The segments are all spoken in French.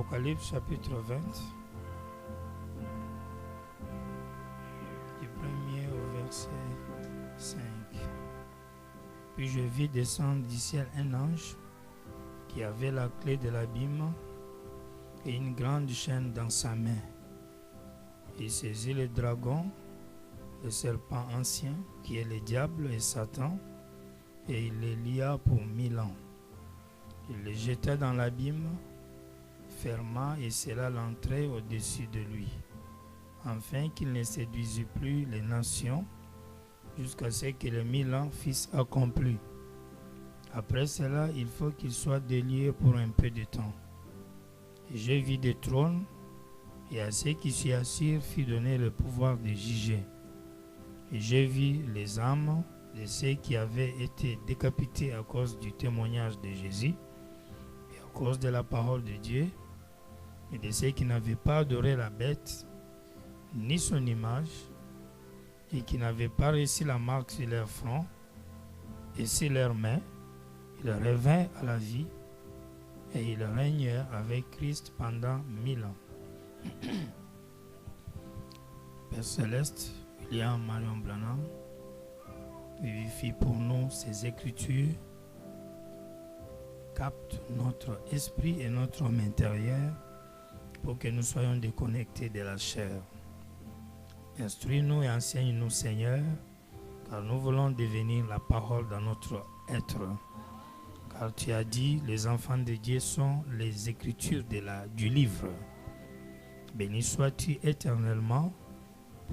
Apocalypse chapitre 20, du 1er au verset 5. Puis je vis descendre du ciel un ange qui avait la clé de l'abîme et une grande chaîne dans sa main. Il saisit le dragon, le serpent ancien, qui est le diable et Satan, et il les lia pour 1000 ans. Il les jeta dans l'abîme, ferma et scella l'entrée au-dessus de lui, afin qu'il ne séduisît plus les nations, jusqu'à ce que les 1000 ans fussent accomplis. Après cela, il faut qu'il soit délié pour un peu de temps. Et je vis des trônes, et à ceux qui s'y assirent fut donné le pouvoir de juger. Et je vis les âmes de ceux qui avaient été décapités à cause du témoignage de Jésus, et à cause de la parole de Dieu, et de ceux qui n'avaient pas adoré la bête, ni son image, et qui n'avaient pas reçu la marque sur leur front et sur leurs mains. Ils revinrent à la vie, et ils régnèrent avec Christ pendant 1000 ans. Père Céleste, William Marion Branham, vivifie pour nous ces écritures, capte notre esprit et notre homme intérieur pour que nous soyons déconnectés de la chair. Instruis-nous et enseigne-nous, Seigneur, car nous voulons devenir la parole dans notre être. Car tu as dit, les enfants de Dieu sont les écritures du livre. Béni sois-tu éternellement,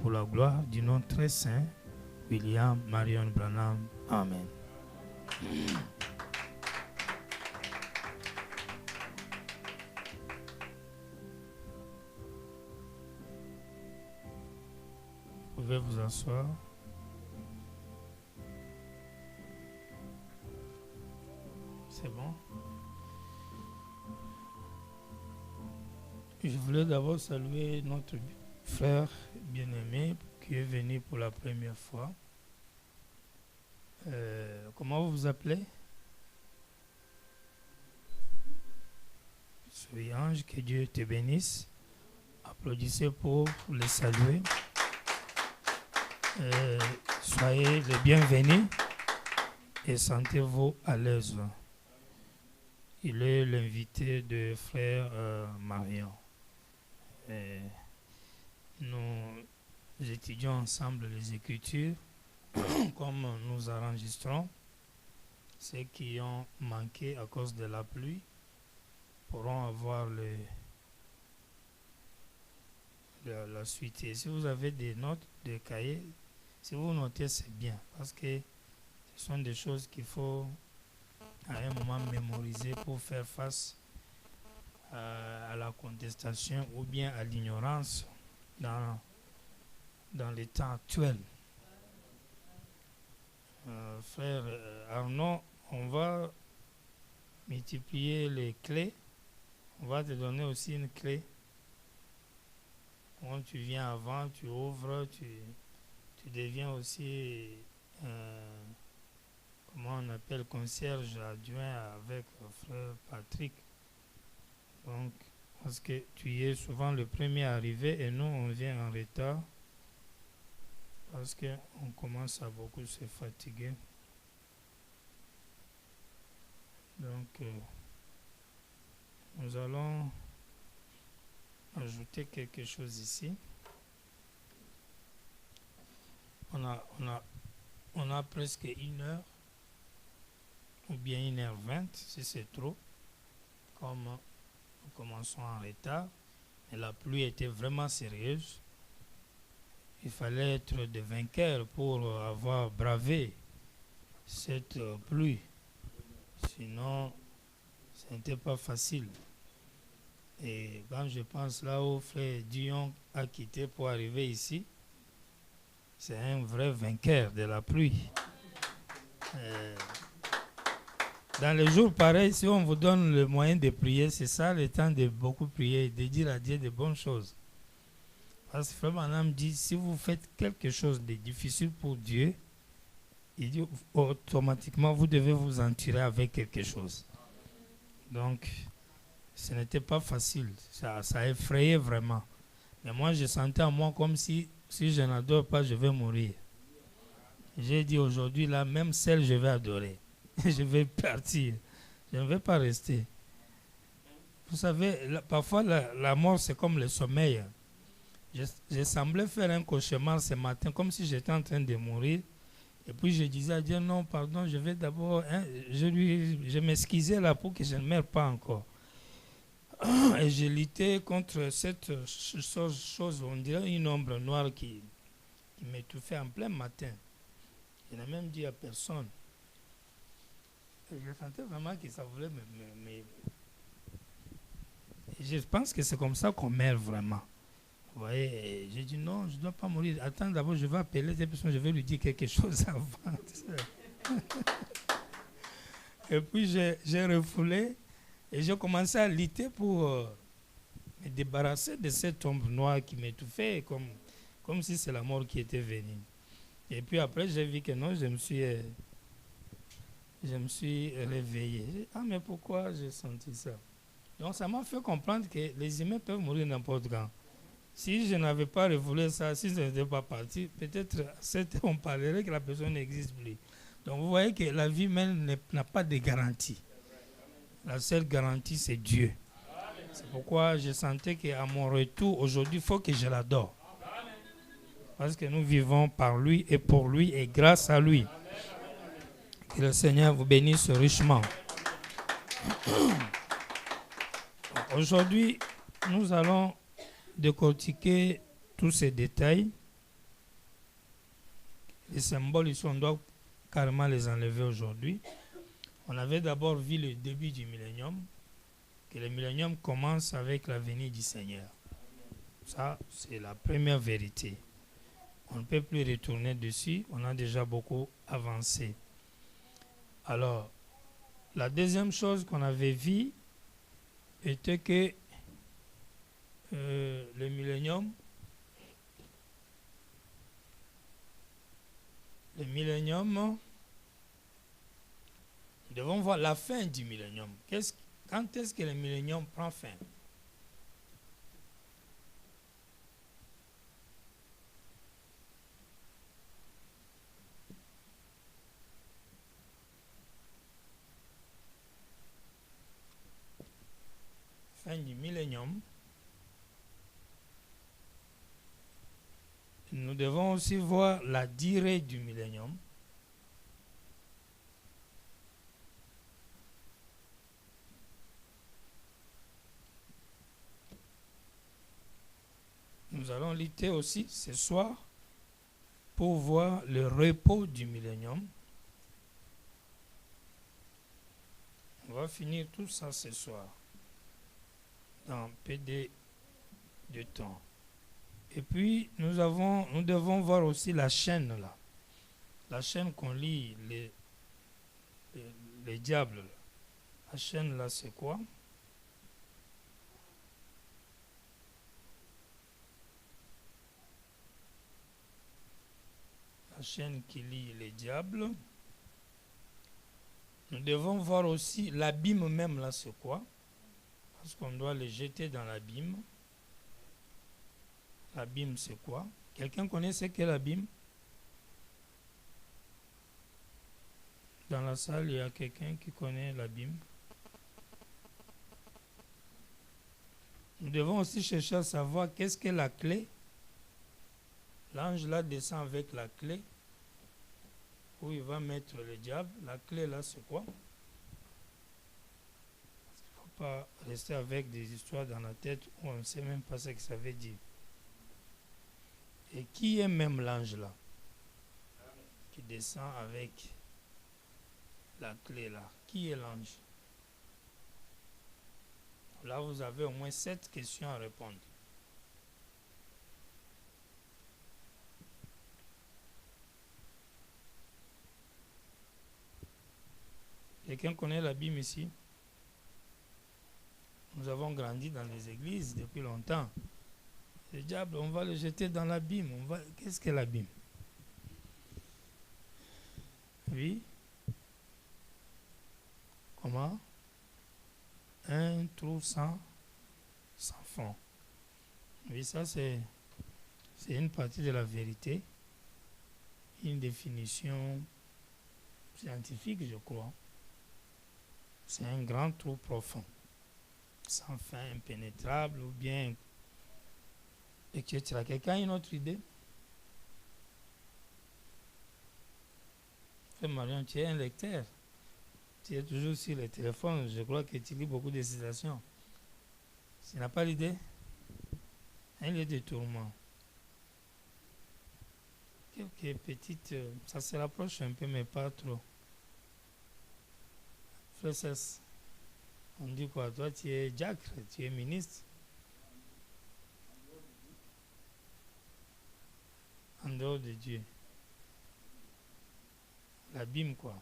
pour la gloire du nom très saint, William Marion Branham. Amen. Vous pouvez vous asseoir. C'est bon? Je voulais d'abord saluer notre frère bien-aimé qui est venu pour la première fois. Comment vous vous appelez? Soyez ange, que Dieu te bénisse. Applaudissez pour le saluer. Soyez les bienvenus et sentez-vous à l'aise. Il est l'invité de frère Marion. Nous étudions ensemble les Écritures comme nous enregistrons. Ceux qui ont manqué à cause de la pluie pourront avoir la suite. Et si vous avez des notes, des cahiers, si vous notez, c'est bien, parce que ce sont des choses qu'il faut à un moment mémoriser pour faire face à la contestation ou bien à l'ignorance dans les temps actuels. Frère Arnaud, on va multiplier les clés. On va te donner aussi une clé. Quand tu viens avant, tu ouvres, tu deviens aussi, comment on appelle, concierge adjoint avec frère Patrick. Donc, parce que tu es souvent le premier arrivé et nous, on vient en retard parce qu'on commence à beaucoup se fatiguer. Donc, nous allons ajouter quelque chose ici. On a presque 1 heure ou bien 1h20 si c'est trop, comme nous commençons en retard, mais la pluie était vraiment sérieuse. Il fallait être de vainqueur pour avoir bravé cette pluie. Sinon, ce n'était pas facile. Et quand je pense là où frère Dion a quitté pour arriver ici, c'est un vrai vainqueur de la pluie. Dans les jours pareils, si on vous donne le moyen de prier, c'est ça le temps de beaucoup prier et de dire à Dieu de bonnes choses. Parce que Frère Branham dit, si vous faites quelque chose de difficile pour Dieu, il dit automatiquement vous devez vous en tirer avec quelque chose. Donc, ce n'était pas facile. Ça effrayait vraiment. Mais moi, je sentais en moi comme si je n'adore pas, je vais mourir. J'ai dit aujourd'hui, là, même celle, je vais adorer. Je vais partir. Je ne vais pas rester. Vous savez, parfois, la mort, c'est comme le sommeil. Je semblais faire un cauchemar ce matin, comme si j'étais en train de mourir. Et puis, je disais à Dieu, non, pardon, je vais d'abord... Hein, je m'excusais là pour que je ne meure pas encore. Et je luttais contre cette chose, on dirait une ombre noire qui m'étouffait en plein matin. Je n'ai même dit à personne. Et je sentais vraiment que ça voulait me... Je pense que c'est comme ça qu'on meurt vraiment. Vous voyez, j'ai dit non, je ne dois pas mourir. Attends, d'abord, je vais appeler cette personne, je vais lui dire quelque chose avant. Et puis, j'ai refoulé et j'ai commencé à lutter pour me débarrasser de cette ombre noire qui m'étouffait, comme si c'est la mort qui était venue. Et puis après, j'ai vu que non, je me suis réveillé. Ah, mais pourquoi j'ai senti ça? Donc, ça m'a fait comprendre que les humains peuvent mourir n'importe quand. Si je n'avais pas refoulé ça, si je n'étais pas parti, peut-être on parlerait que la personne n'existe plus. Donc, vous voyez que la vie même n'a pas de garantie. La seule garantie, c'est Dieu. C'est pourquoi je sentais qu'à mon retour, aujourd'hui, il faut que je l'adore. Parce que nous vivons par lui et pour lui et grâce à lui. Que le Seigneur vous bénisse richement. Aujourd'hui, nous allons décortiquer tous ces détails. Les symboles ici, on doit carrément les enlever aujourd'hui. On avait d'abord vu le début du millénium, que le millénium commence avec la venue du Seigneur. Ça, c'est la première vérité. On ne peut plus retourner dessus, on a déjà beaucoup avancé. Alors, la deuxième chose qu'on avait vue était que le millénium, nous devons voir la fin du millénium. Quand est-ce que le millénium prend fin? Fin du millénium. Nous devons aussi voir la durée du millénium. Nous allons lutter aussi ce soir pour voir le repos du millénium. On va finir tout ça ce soir, dans peu de temps. Et puis, nous devons voir aussi la chaîne là. La chaîne qu'on lit, les diables. La chaîne là, c'est quoi? La chaîne qui lie les diables. Nous devons voir aussi l'abîme même là, c'est quoi? Parce qu'on doit les jeter dans l'abîme. L'abîme, c'est quoi? Quelqu'un connaît ce qu'est l'abîme? Dans la salle, il y a quelqu'un qui connaît l'abîme. Nous devons aussi chercher à savoir qu'est-ce qu'est la clé. L'ange là descend avec la clé où il va mettre le diable. La clé là, c'est quoi? Il ne faut pas rester avec des histoires dans la tête où on ne sait même pas ce que ça veut dire. Et qui est même l'ange là qui descend avec la clé là? Qui est l'ange? Là, vous avez au moins 7 questions à répondre. Quelqu'un connaît l'abîme ici? Nous avons grandi dans les églises depuis longtemps. Le diable, on va le jeter dans l'abîme. Qu'est-ce qu'est l'abîme? Oui? Comment? un trou sans fond. Oui, ça c'est une partie de la vérité, une définition scientifique, je crois. C'est un grand trou profond, sans fin, impénétrable ou bien etc. Quelqu'un a une autre idée? Frère Marion, tu es un lecteur. Tu es toujours sur le téléphone. Je crois que tu lis beaucoup de citations. Tu n'as pas l'idée? Un lieu de tourment. Quelques petites... ça se rapproche un peu, mais pas trop. Frère Cesse, on dit quoi? Toi, tu es diacre, tu es ministre. En dehors de Dieu. L'abîme, quoi.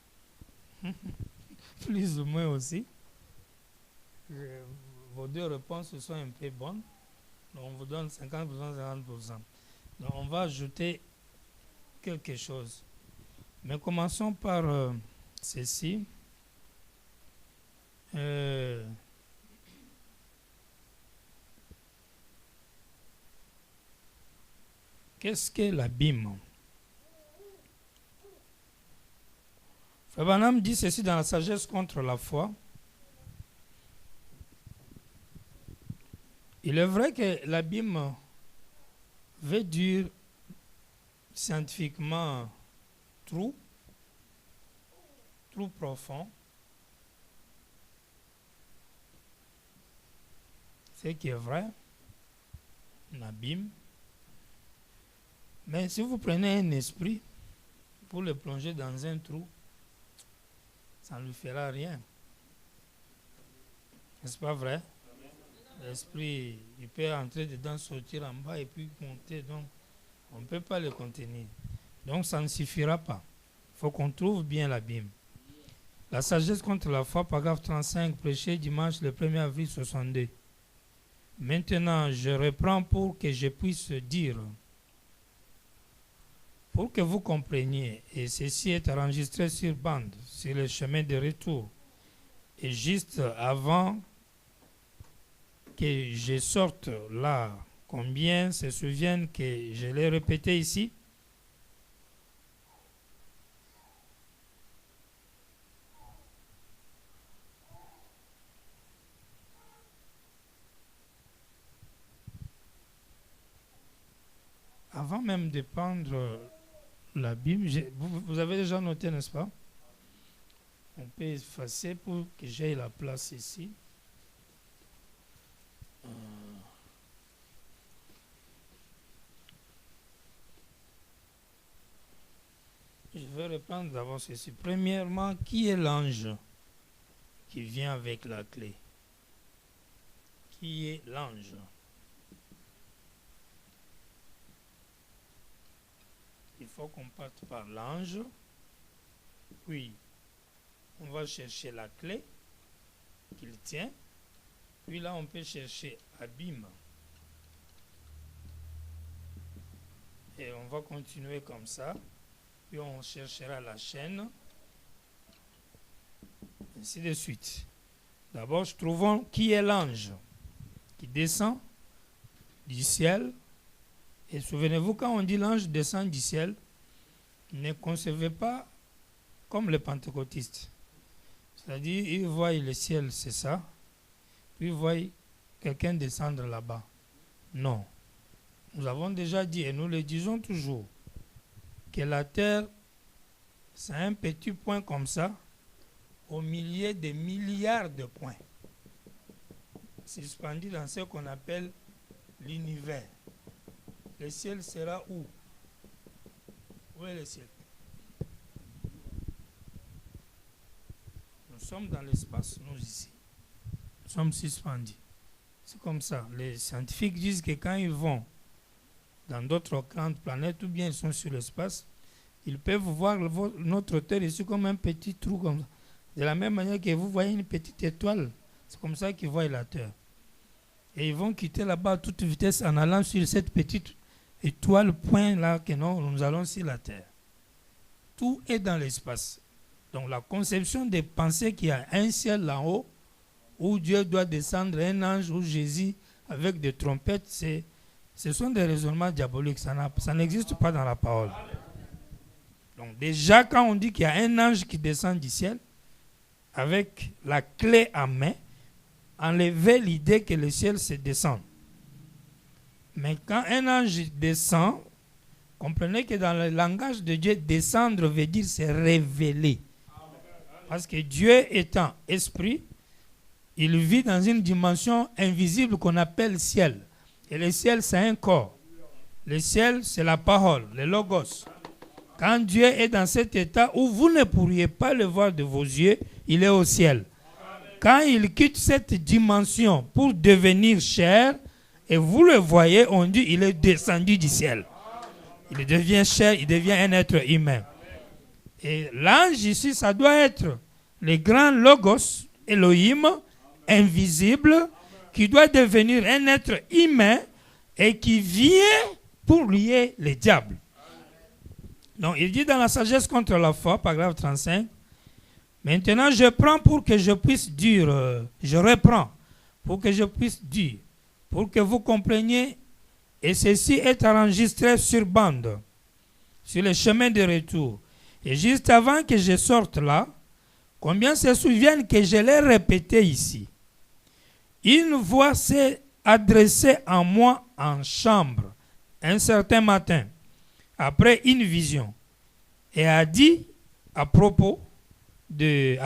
Plus ou moins aussi. Vos deux réponses sont un peu bonnes. Donc, on vous donne 50%, 50%. Donc, on va ajouter quelque chose. Mais commençons par ceci. Qu'est-ce qu'est l'abîme? Frère Branham dit ceci dans la sagesse contre la foi. Il est vrai que l'abîme veut dire scientifiquement trou profond. Ce qui est vrai, un abîme. Mais si vous prenez un esprit pour le plonger dans un trou, ça ne lui fera rien. N'est-ce pas vrai? L'esprit, il peut entrer dedans, sortir en bas et puis monter. Donc, on ne peut pas le contenir. Donc, ça ne suffira pas. Il faut qu'on trouve bien l'abîme. La sagesse contre la foi, paragraphe 35, prêché dimanche le 1er avril 62. Maintenant, je reprends pour que je puisse dire, pour que vous compreniez, et ceci est enregistré sur bande, sur le chemin de retour, et juste avant que je sorte là, combien se souviennent que je l'ai répété ici? Avant même de prendre la Bible, vous avez déjà noté, n'est-ce pas? On peut effacer pour que j'aie la place ici. Je vais reprendre d'abord ceci. Premièrement, qui est l'ange qui vient avec la clé? Qui est l'ange? Il faut qu'on parte par l'ange, puis on va chercher la clé qu'il tient, puis là on peut chercher abîme. Et on va continuer comme ça, puis on cherchera la chaîne, ainsi de suite. D'abord, trouvons qui est l'ange qui descend du ciel. Et souvenez-vous, quand on dit l'ange descend du ciel, ne concevez pas comme les pentecôtistes. C'est-à-dire, ils voient le ciel, c'est ça, puis ils voient quelqu'un descendre là-bas. Non. Nous avons déjà dit, et nous le disons toujours, que la terre, c'est un petit point comme ça, au milieu des milliards de points, suspendu dans ce qu'on appelle l'univers. Le ciel sera où? Où est le ciel? Nous sommes dans l'espace, nous ici. Nous sommes suspendus. C'est comme ça. Les scientifiques disent que quand ils vont dans d'autres grandes planètes ou bien ils sont sur l'espace, ils peuvent voir notre Terre ici comme un petit trou comme ça. De la même manière que vous voyez une petite étoile, c'est comme ça qu'ils voient la Terre. Et ils vont quitter là-bas à toute vitesse en allant sur cette petite étoile, point là que nous allons sur la Terre. Tout est dans l'espace. Donc la conception de penser qu'il y a un ciel là-haut, où Dieu doit descendre un ange, ou Jésus avec des trompettes, ce sont des raisonnements diaboliques. Ça n'existe pas dans la parole. Donc déjà, quand on dit qu'il y a un ange qui descend du ciel, avec la clé en main, enlevez l'idée que le ciel se descend. Mais quand un ange descend, comprenez que dans le langage de Dieu, descendre veut dire se révéler. Parce que Dieu étant esprit, il vit dans une dimension invisible qu'on appelle ciel. Et le ciel, c'est un corps. Le ciel, c'est la parole, le logos. Quand Dieu est dans cet état où vous ne pourriez pas le voir de vos yeux, il est au ciel. Quand il quitte cette dimension pour devenir chair, et vous le voyez, on dit il est descendu du ciel. Il devient chair, il devient un être humain. Et l'ange ici, ça doit être le grand logos, Elohim, invisible, qui doit devenir un être humain et qui vient pour lier les diables. Donc il dit dans la sagesse contre la foi, paragraphe 35, maintenant je prends pour que je puisse dire, je reprends pour que je puisse dire, pour que vous compreniez, et ceci est enregistré sur bande, sur le chemin de retour. Et juste avant que je sorte là, combien se souviennent que je l'ai répété ici. Une voix s'est adressée à moi en chambre, un certain matin, après une vision, et a dit à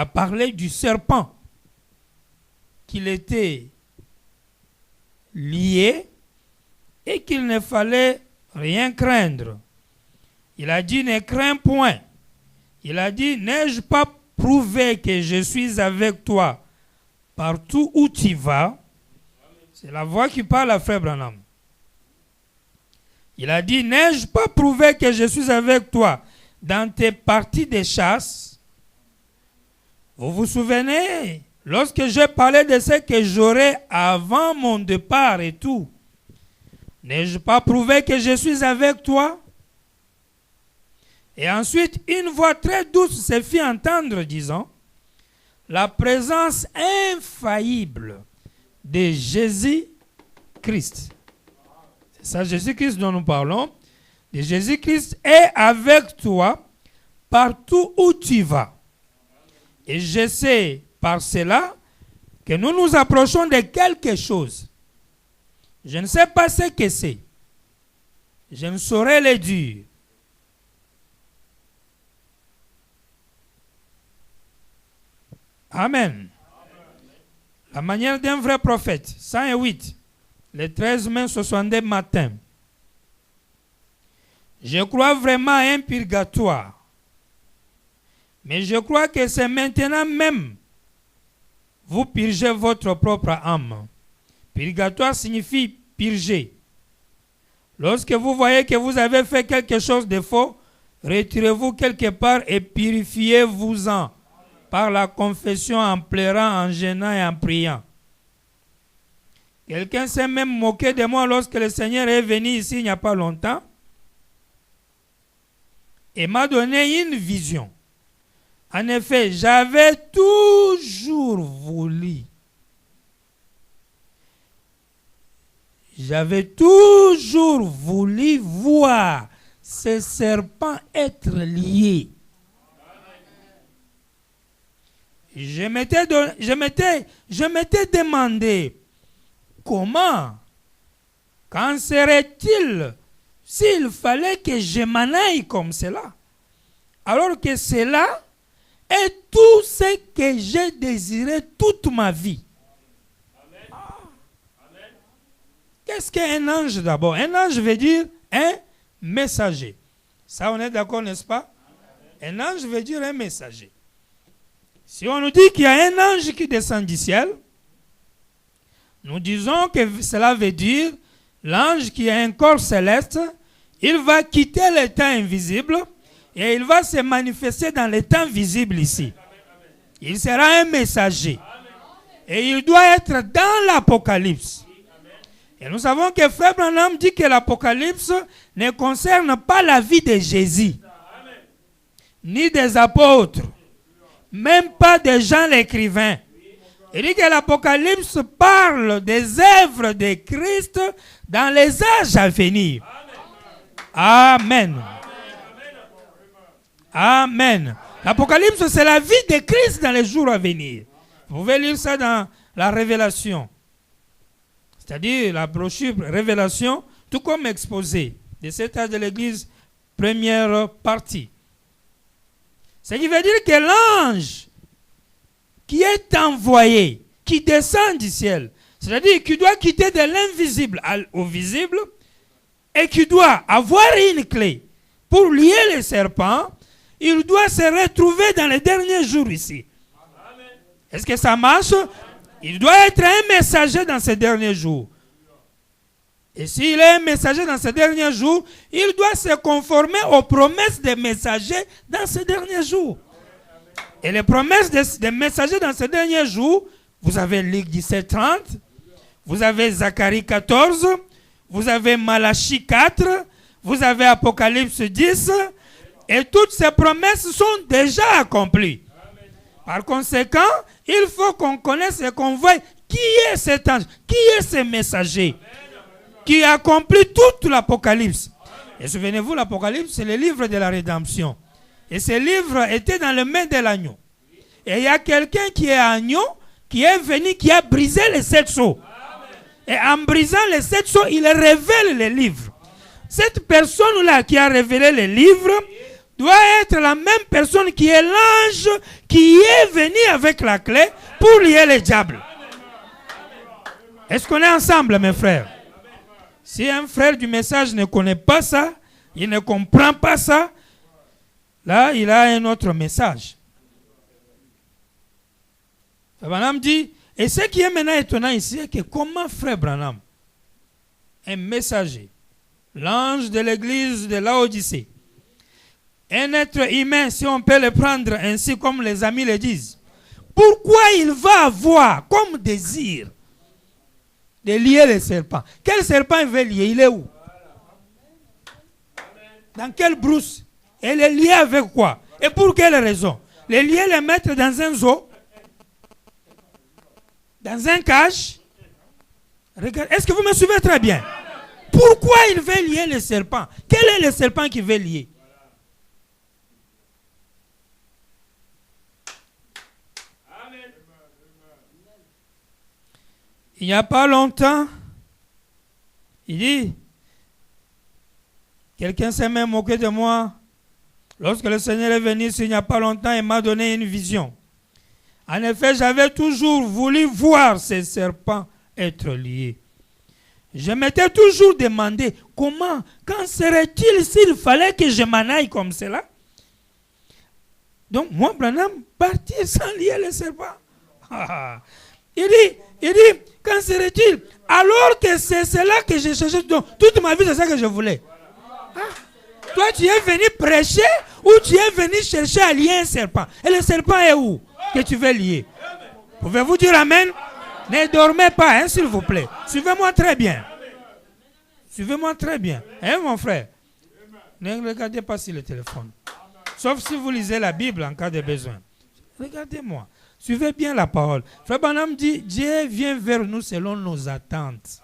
parler du serpent, qu'il était lié et qu'il ne fallait rien craindre. Il a dit, ne crains point. Il a dit, n'ai-je pas prouvé que je suis avec toi partout où tu vas? C'est la voix qui parle à Frère Branham. Il a dit, n'ai-je pas prouvé que je suis avec toi dans tes parties de chasse? Vous vous souvenez, lorsque j'ai parlé de ce que j'aurais avant mon départ et tout, n'ai-je pas prouvé que je suis avec toi? Et ensuite, une voix très douce se fit entendre disant, la présence infaillible de Jésus-Christ. C'est ça, Jésus-Christ dont nous parlons. De Jésus-Christ est avec toi partout où tu vas. Et je sais par cela que nous nous approchons de quelque chose. Je ne sais pas ce que c'est. Je ne saurais le dire. Amen. La manière d'un vrai prophète. 108. Le 13 mai 62 matin. Je crois vraiment à un purgatoire. Mais je crois que c'est maintenant même vous purgez votre propre âme. Purgatoire signifie purger. Lorsque vous voyez que vous avez fait quelque chose de faux, retirez-vous quelque part et purifiez-vous-en par la confession, en pleurant, en gênant et en priant. Quelqu'un s'est même moqué de moi lorsque le Seigneur est venu ici il n'y a pas longtemps et m'a donné une vision. En effet, j'avais toujours voulu voir ces serpents être liés. Je m'étais demandé comment, qu'en serait-il s'il fallait que je m'en aille comme cela, alors que cela est tout ce que j'ai désiré toute ma vie. Qu'est-ce qu'un ange d'abord? Un ange veut dire un messager. Ça, on est d'accord, n'est-ce pas? Un ange veut dire un messager. Si on nous dit qu'il y a un ange qui descend du ciel, nous disons que cela veut dire l'ange qui a un corps céleste, il va quitter le temps invisible et il va se manifester dans le temps visible ici. Il sera un messager. Et il doit être dans l'Apocalypse. Et nous savons que Frère Branham dit que l'Apocalypse ne concerne pas la vie de Jésus, ni des apôtres, même pas de Jean l'écrivain. Il dit que l'Apocalypse parle des œuvres de Christ dans les âges à venir. Amen. Amen. L'Apocalypse, c'est la vie de Christ dans les jours à venir. Vous pouvez lire ça dans la Révélation. C'est-à-dire la brochure Révélation, tout comme exposé de cet âge de l'Église, première partie. Ce qui veut dire que l'ange qui est envoyé, qui descend du ciel, c'est-à-dire qui doit quitter de l'invisible au visible, et qui doit avoir une clé pour lier les serpents, il doit se retrouver dans les derniers jours ici. Est-ce que ça marche? Il doit être un messager dans ces derniers jours. Et s'il est un messager dans ces derniers jours, il doit se conformer aux promesses des messagers dans ces derniers jours. Et les promesses des messagers dans ces derniers jours, vous avez Luc 17:30, vous avez Zacharie 14, vous avez Malachie 4, vous avez Apocalypse 10, et toutes ces promesses sont déjà accomplies. Par conséquent, il faut qu'on connaisse et qu'on voie qui est cet ange, qui est ce messager qui accomplit toute l'Apocalypse. Et souvenez-vous, l'Apocalypse, c'est le livre de la rédemption. Et ce livre était dans les mains de l'agneau. Et il y a quelqu'un qui est agneau, qui est venu, qui a brisé les 7 sceaux. Et en brisant les 7 sceaux, il révèle les livres. Cette personne-là qui a révélé les livres doit être la même personne qui est l'ange qui est venu avec la clé pour lier les diables. Est-ce qu'on est ensemble, mes frères? Si un frère du message ne connaît pas ça, il ne comprend pas ça, là, il a un autre message. Branham dit, et ce qui est maintenant étonnant ici, c'est que comment frère Branham, un messager, l'ange de l'église de Laodicée, un être humain, si on peut le prendre ainsi comme les amis le disent, pourquoi il va avoir comme désir de lier les serpents? Quel serpent il veut lier? Il est où? Dans quelle brousse? Et les lier avec quoi? Et pour quelle raison? Les lier, les mettre dans un zoo? Dans un cage? Regardez, est-ce que vous me suivez très bien? Pourquoi il veut lier les serpents? Quel est le serpent qu'il veut lier? Il n'y a pas longtemps, il dit, quelqu'un s'est même moqué de moi. Lorsque le Seigneur est venu, il n'y a pas longtemps, il m'a donné une vision. En effet, j'avais toujours voulu voir ces serpents être liés. Je m'étais toujours demandé, comment, quand serait-il s'il fallait que je m'en aille comme cela? Donc, moi, Branham, partir sans lier les serpents. Il dit, quand serait-il? Alors que c'est cela que j'ai cherché. Donc, toute ma vie, c'est ça que je voulais. Toi, tu es venu prêcher ou tu es venu chercher à lier un serpent? Et le serpent est où que tu veux lier? Pouvez-vous dire amen? Ne dormez pas, hein, s'il vous plaît. Suivez-moi très bien. Suivez-moi très bien. Hein, mon frère? Ne regardez pas sur le téléphone. Sauf si vous lisez la Bible en cas de besoin. Regardez-moi. Suivez bien la parole. Frère Branham dit, Dieu vient vers nous selon nos attentes.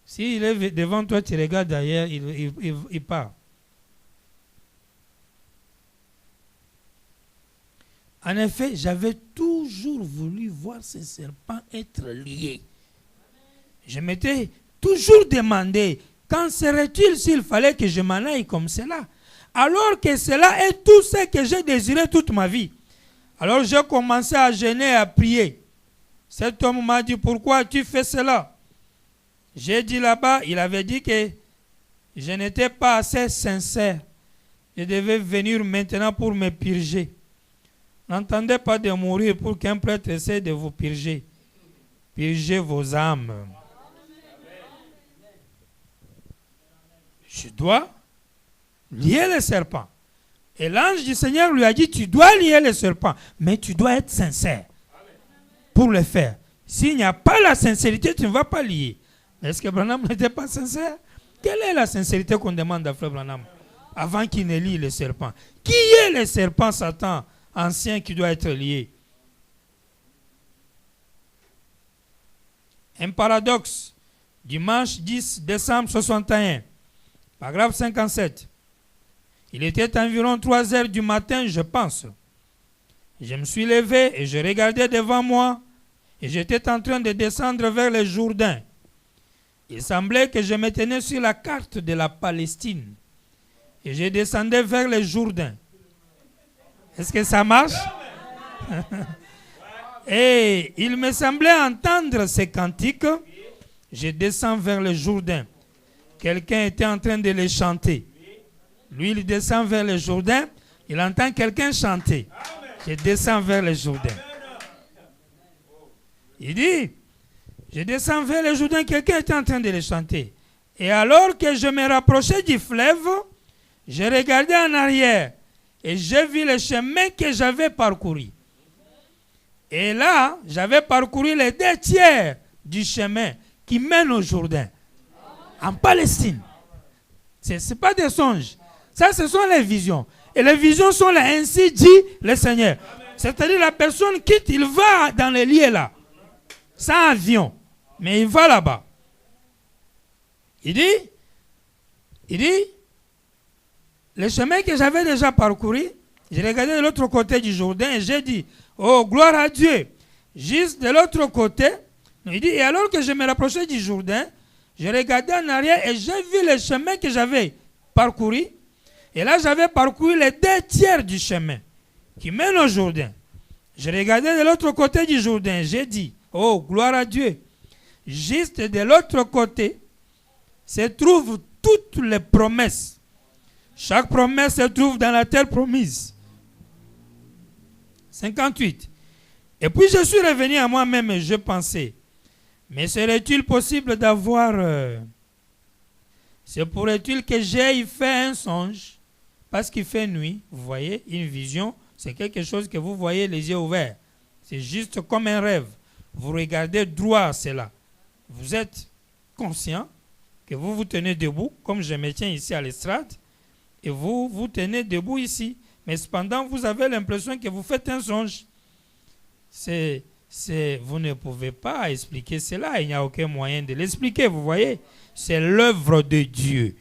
S'il est devant toi, tu regardes derrière, il part. En effet, j'avais toujours voulu voir ces serpents être liés. Je m'étais toujours demandé, quand serait-il s'il fallait que je m'en aille comme cela? Alors que cela est tout ce que j'ai désiré toute ma vie. Alors j'ai commencé à jeûner et à prier. Cet homme m'a dit, pourquoi tu fais cela? J'ai dit là-bas, il avait dit que je n'étais pas assez sincère. Je devais venir maintenant pour me purger. N'entendez pas de mourir pour qu'un prêtre essaie de vous purger. Purgez vos âmes. Je dois lier les serpents. Et l'ange du Seigneur lui a dit, tu dois lier les serpents, mais tu dois être sincère pour le faire. S'il n'y a pas la sincérité, tu ne vas pas lier. Est-ce que Branham n'était pas sincère? Quelle est la sincérité qu'on demande à Frère Branham avant qu'il ne lie les serpents? Qui est le serpent Satan ancien qui doit être lié? Un paradoxe. Dimanche 10 décembre 61. Paragraphe 57. Il était environ 3 heures du matin, je pense. Je me suis levé et je regardais devant moi et j'étais en train de descendre vers le Jourdain. Il semblait que je me tenais sur la carte de la Palestine et je descendais vers le Jourdain. Est-ce que ça marche? Et il me semblait entendre ces cantiques. Je descends vers le Jourdain. Quelqu'un était en train de les chanter. Lui, il descend vers le Jourdain. Il entend quelqu'un chanter. Je descends vers le Jourdain. Il dit, je descends vers le Jourdain. Quelqu'un était en train de les chanter. Et alors que je me rapprochais du fleuve, je regardais en arrière. Et j'ai vu le chemin que j'avais parcouru. Et là, j'avais parcouru les 2/3 du chemin qui mène au Jourdain, en Palestine. Ce n'est pas des songes. Ça, ce sont les visions. Et les visions sont là, ainsi dit le Seigneur. C'est-à-dire la personne quitte, il va dans les lieux là, sans avion, mais il va là-bas. Il dit, le chemin que j'avais déjà parcouru, j'ai regardé de l'autre côté du Jourdain et j'ai dit, oh, gloire à Dieu. Juste de l'autre côté, il dit, et alors que je me rapprochais du Jourdain, je regardais en arrière et j'ai vu le chemin que j'avais parcouru. Et là, j'avais parcouru les 2/3 du chemin qui mène au Jourdain. Je regardais de l'autre côté du Jourdain. J'ai dit, oh, gloire à Dieu. Juste de l'autre côté se trouvent toutes les promesses. Chaque promesse se trouve dans la terre promise. 58. Et puis je suis revenu à moi-même et je pensais, mais serait-il possible d'avoir... se pourrait-il que j'aille fait un songe parce qu'il fait nuit, vous voyez, une vision, c'est quelque chose que vous voyez les yeux ouverts. C'est juste comme un rêve. Vous regardez droit à cela. Vous êtes conscient que vous vous tenez debout, comme je me tiens ici à l'estrade, et vous vous tenez debout ici. Mais cependant, vous avez l'impression que vous faites un songe. Vous ne pouvez pas expliquer cela. Il n'y a aucun moyen de l'expliquer, vous voyez. C'est l'œuvre de Dieu.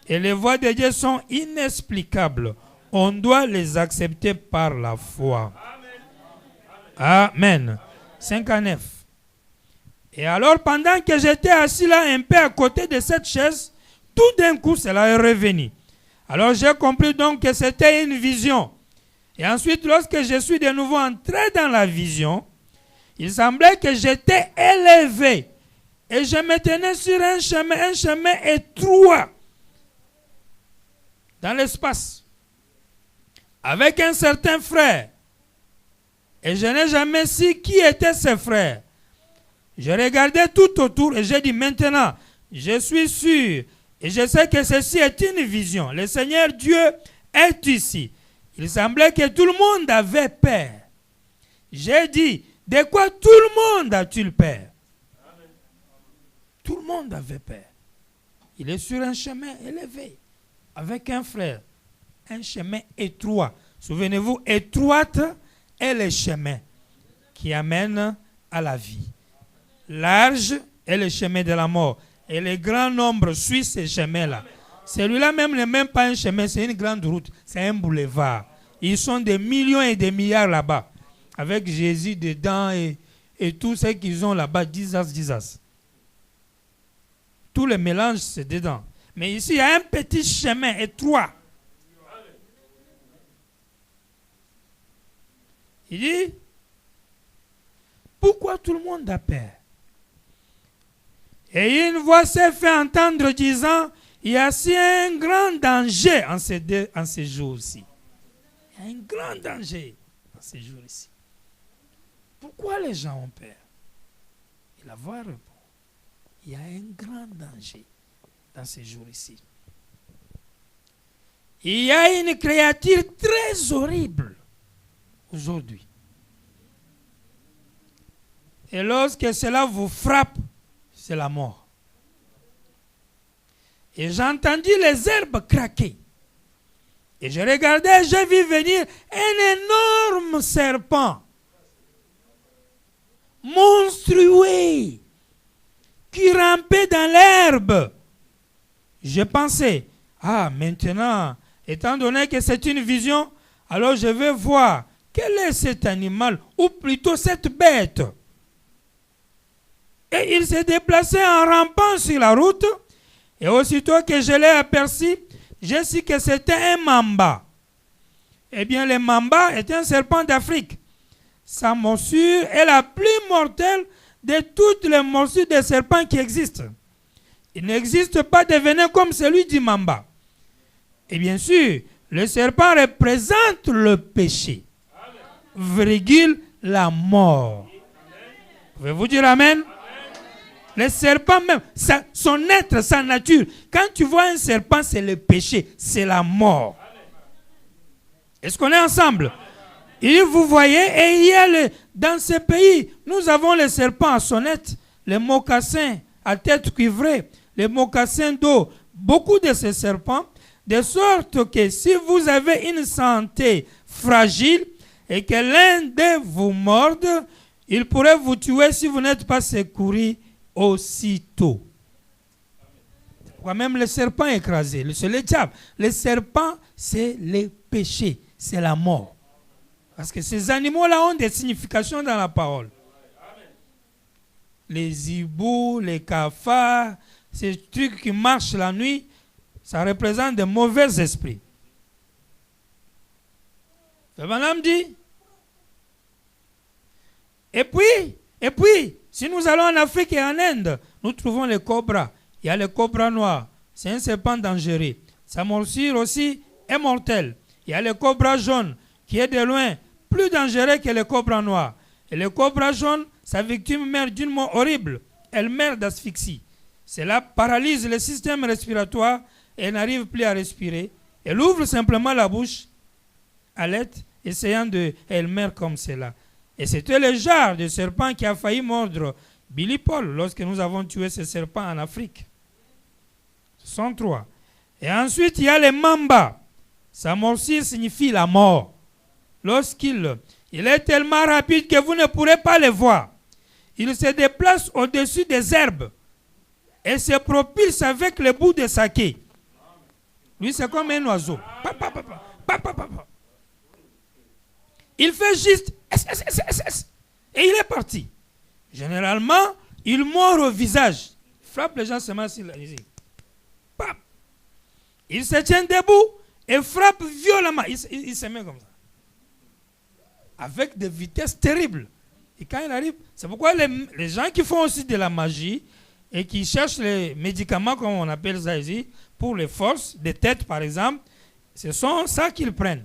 Et les voies de Dieu sont inexplicables. On doit les accepter par la foi. Amen. 59. Et alors, pendant que j'étais assis là, un peu à côté de cette chaise, tout d'un coup, cela est revenu. Alors, j'ai compris donc que c'était une vision. Et ensuite, lorsque je suis de nouveau entré dans la vision, il semblait que j'étais élevé. Et je me tenais sur un chemin étroit dans l'espace, avec un certain frère. Et je n'ai jamais su qui était ce frère. Je regardais tout autour et j'ai dit, maintenant, je suis sûr et je sais que ceci est une vision. Le Seigneur Dieu est ici. Il semblait que tout le monde avait peur. J'ai dit, de quoi tout le monde a-t-il peur? Tout le monde avait peur. Il est sur un chemin élevé, avec un frère. Un chemin étroit. Souvenez-vous, étroite est le chemin qui amène à la vie. Large est le chemin de la mort. Et le grand nombre suit ce chemin-là. Celui-là même n'est même pas un chemin, c'est une grande route. C'est un boulevard. Ils sont des millions et des milliards là-bas. Avec Jésus dedans et tout ce qu'ils ont là-bas. Jesus. Tout le mélange, c'est dedans. Mais ici, il y a un petit chemin étroit. Il dit, pourquoi tout le monde a peur? Et une voix s'est fait entendre disant, il y a si un grand danger en ces jours-ci. Il y a un grand danger en ces jours-ci. Pourquoi les gens ont peur? Et la voix répond, il y a un grand danger dans ces jours-ci. Il y a une créature très horrible aujourd'hui. Et lorsque cela vous frappe, c'est la mort. Et j'ai entendu les herbes craquer. Et je regardais, j'ai vu venir un énorme serpent. Monstrueux. qui rampait dans l'herbe. Je pensais, maintenant, étant donné que c'est une vision, alors je vais voir quel est cet animal, ou plutôt cette bête. Et il s'est déplacé en rampant sur la route, et aussitôt que je l'ai aperçu, j'ai su que c'était un mamba. Eh bien, le mamba est un serpent d'Afrique. Sa morsure est la plus mortelle de toutes les morsures de serpents qui existent. Il n'existe pas de venin comme celui du mamba. Et bien sûr, le serpent représente le péché. Virgule, la mort. Pouvez-vous dire amen? Le serpent même, son être, sa nature. Quand tu vois un serpent, c'est le péché, c'est la mort. Est-ce qu'on est ensemble? Et vous voyez, et il y a dans ce pays, nous avons les serpents à sonnette, les mocassins à tête cuivrée, les mocassins d'eau, beaucoup de ces serpents, de sorte que si vous avez une santé fragile et que l'un d'eux vous morde, il pourrait vous tuer si vous n'êtes pas secouru aussitôt. Même le serpent écrasé, c'est le diable. Le serpent, c'est le péché, c'est la mort. Parce que ces animaux-là ont des significations dans la parole. Les hiboux, les cafards, ces trucs qui marchent la nuit, ça représente de mauvais esprits. Le bonhomme dit. Et puis, si nous allons en Afrique et en Inde, nous trouvons les cobras. Il y a le cobra noir. C'est un serpent dangereux. Sa morsure aussi est mortelle. Il y a le cobra jaune, qui est de loin plus dangereux que le cobra noir. Et le cobra jaune, sa victime meurt d'une mort horrible. Elle meurt d'asphyxie. Cela paralyse le système respiratoire et elle n'arrive plus à respirer. Elle ouvre simplement la bouche à l'aide, essayant elle meurt comme cela. Et c'était le genre de serpent qui a failli mordre Billy Paul lorsque nous avons tué ce serpent en Afrique. Ce sont trois. Et ensuite, il y a le mamba. Sa morsure signifie la mort. Lorsqu'il est tellement rapide que vous ne pourrez pas le voir. Il se déplace au-dessus des herbes et se propulse avec le bout de sa queue. Lui, c'est comme un oiseau. Il fait juste et il est parti. Généralement, il mord au visage. Il frappe les gens seulement sur la musique. Il se tient debout et frappe violemment. Il se met comme ça. Avec des vitesses terribles. Et quand il arrive, c'est pourquoi les gens qui font aussi de la magie et qui cherchent les médicaments, comme on appelle ça ici, pour les forces de tête par exemple, ce sont ça qu'ils prennent.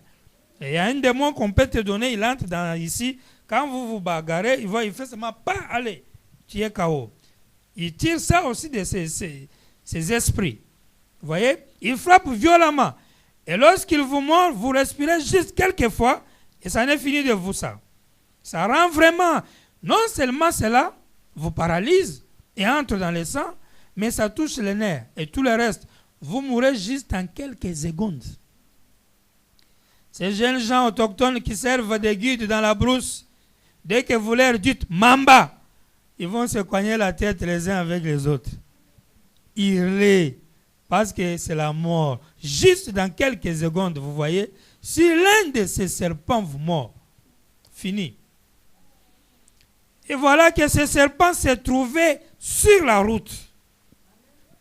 Et il y a un démon qu'on peut te donner, il entre ici, quand vous vous bagarrez, il fait seulement pas aller, tu es KO. Il tire ça aussi de ses esprits. Vous voyez, il frappe violemment. Et lorsqu'il vous mord, vous respirez juste quelques fois et ça n'est fini de vous ça. Ça rend vraiment, non seulement cela vous paralyse et entre dans le sang, mais ça touche les nerfs et tout le reste. Vous mourrez juste en quelques secondes. Ces jeunes gens autochtones qui servent de guides dans la brousse, dès que vous leur dites Mamba, ils vont se cogner la tête les uns avec les autres. Hurler, parce que c'est la mort. Juste dans quelques secondes, vous voyez, si l'un de ces serpents vous mord, fini. Et voilà que ce serpent s'est trouvé sur la route,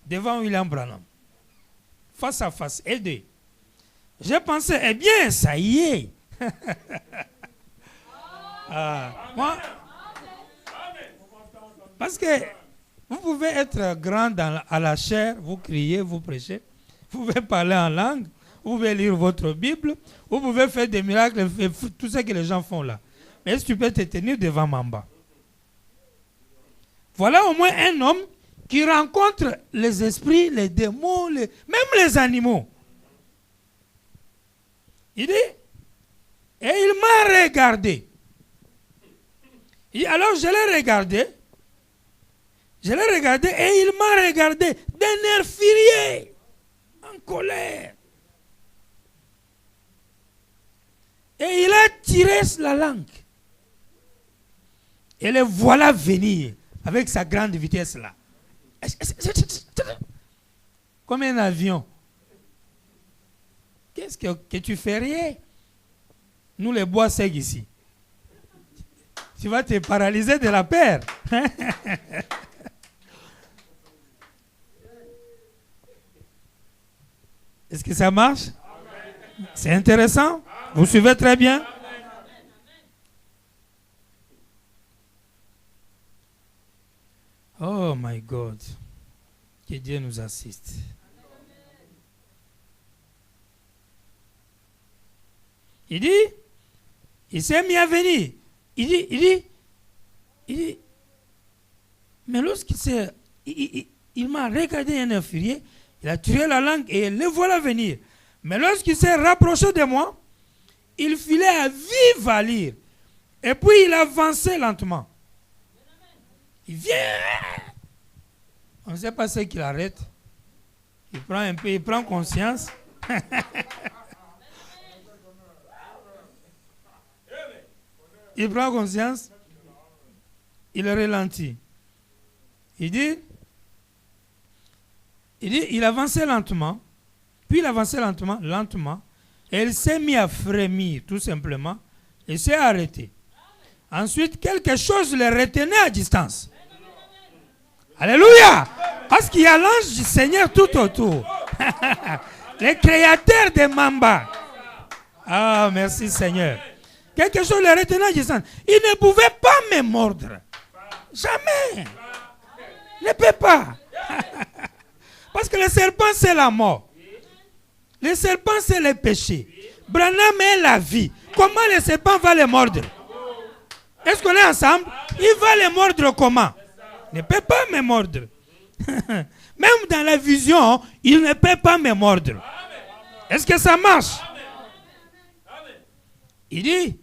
devant William Branham, face à face, aidé. J'ai pensé, eh bien, ça y est. Moi, parce que vous pouvez être grand à la chair, vous criez, vous prêchez, vous pouvez parler en langue, vous pouvez lire votre Bible, vous pouvez faire des miracles, tout ce que les gens font là. Mais est-ce que tu peux te tenir devant Mamba? Voilà au moins un homme qui rencontre les esprits, les démons, même les animaux. Il dit, et il m'a regardé. Et alors je l'ai regardé. Je l'ai regardé et il m'a regardé d'un air furieux, en colère. Et il a tiré la langue. Et le voilà venir avec sa grande vitesse là. comme un avion. Qu'est-ce que tu fais rien? Nous les bois secs ici. Tu vas te paralyser de la peur. Est-ce que ça marche? C'est intéressant? Vous suivez très bien? Oh my God. Que Dieu nous assiste. Il dit, il s'est mis à venir. Il dit, mais lorsqu'il il m'a regardé un inférieur, il a tiré la langue et le voilà venir. Mais lorsqu'il s'est rapproché de moi, il filait à vive allure. Et puis il avançait lentement. Il vient. On ne sait pas ce qu'il arrête. Il prend un peu, il prend conscience. Il prend conscience. Il ralentit. Il avançait lentement. Puis il avançait lentement. Et il s'est mis à frémir, tout simplement. Il s'est arrêté. Ensuite, quelque chose le retenait à distance. Alléluia! Parce qu'il y a l'ange du Seigneur tout autour. Le créateur des Mamba. Ah, merci Seigneur. Quelque chose le retenait à distance. Il ne pouvait pas me mordre. Jamais. Ne peut pas. Parce que le serpent, c'est la mort. Le serpent, c'est le péché. Branham est la vie. Comment le serpent va le mordre? Est-ce qu'on est ensemble? Il va le mordre comment? Il ne peut pas me mordre. Même dans la vision, il ne peut pas me mordre. Est-ce que ça marche? Il dit,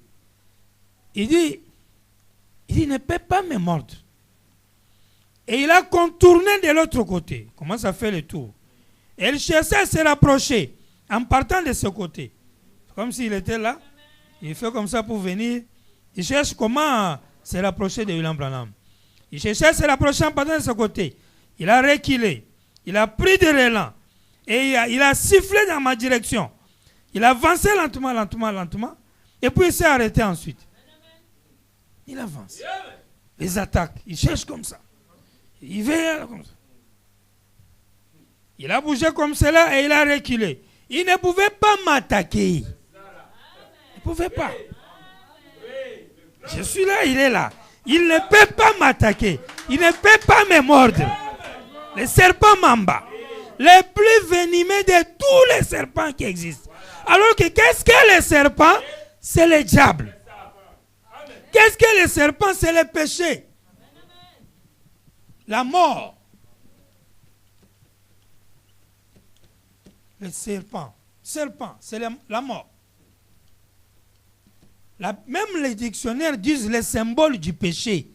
il ne peut pas me mordre. Et il a contourné de l'autre côté. Comment ça fait le tour? Et il cherchait à se rapprocher en partant de ce côté. Comme s'il était là. Il fait comme ça pour venir. Il cherche comment se rapprocher de William Branham. Il cherchait à se rapprocher en partant de ce côté. Il a reculé. Il a pris de l'élan. Et il a sifflé dans ma direction. Il a avancé lentement. Et puis il s'est arrêté ensuite. Il avance. Les attaques. Il cherche comme ça. Il va comme ça. Il a bougé comme cela et il a reculé. Il ne pouvait pas m'attaquer. Il ne pouvait pas. Je suis là, il est là. Il ne peut pas m'attaquer. Il ne peut pas me mordre. Le serpent Mamba. Le plus venimeux de tous les serpents qui existent. Alors que qu'est-ce que le serpent? C'est le diable. Qu'est-ce que le serpent? C'est le péché. La mort. Le serpent, c'est la mort. Même les dictionnaires disent le symbole du péché.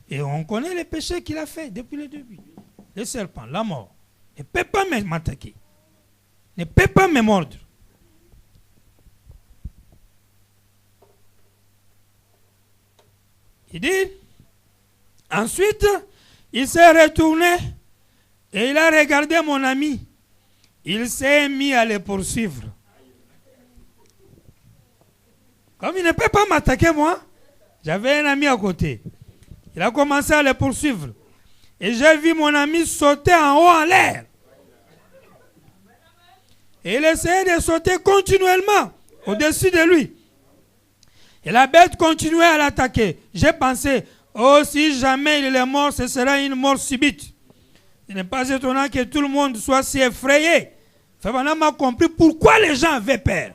Et on connaît le péché qu'il a fait depuis le début. Le serpent, la mort, ne peut pas m'attaquer. Ne peut pas me mordre. Il dit, ensuite, il s'est retourné et il a regardé mon ami. Il s'est mis à le poursuivre. Comme il ne peut pas m'attaquer moi, j'avais un ami à côté. Il a commencé à le poursuivre. Et j'ai vu mon ami sauter en haut en l'air. Et il essayait de sauter continuellement au-dessus de lui. Et la bête continuait à l'attaquer. J'ai pensé, oh, si jamais il est mort, ce sera une mort subite. Il n'est pas étonnant que tout le monde soit si effrayé. Frère m'a compris pourquoi les gens avaient peur.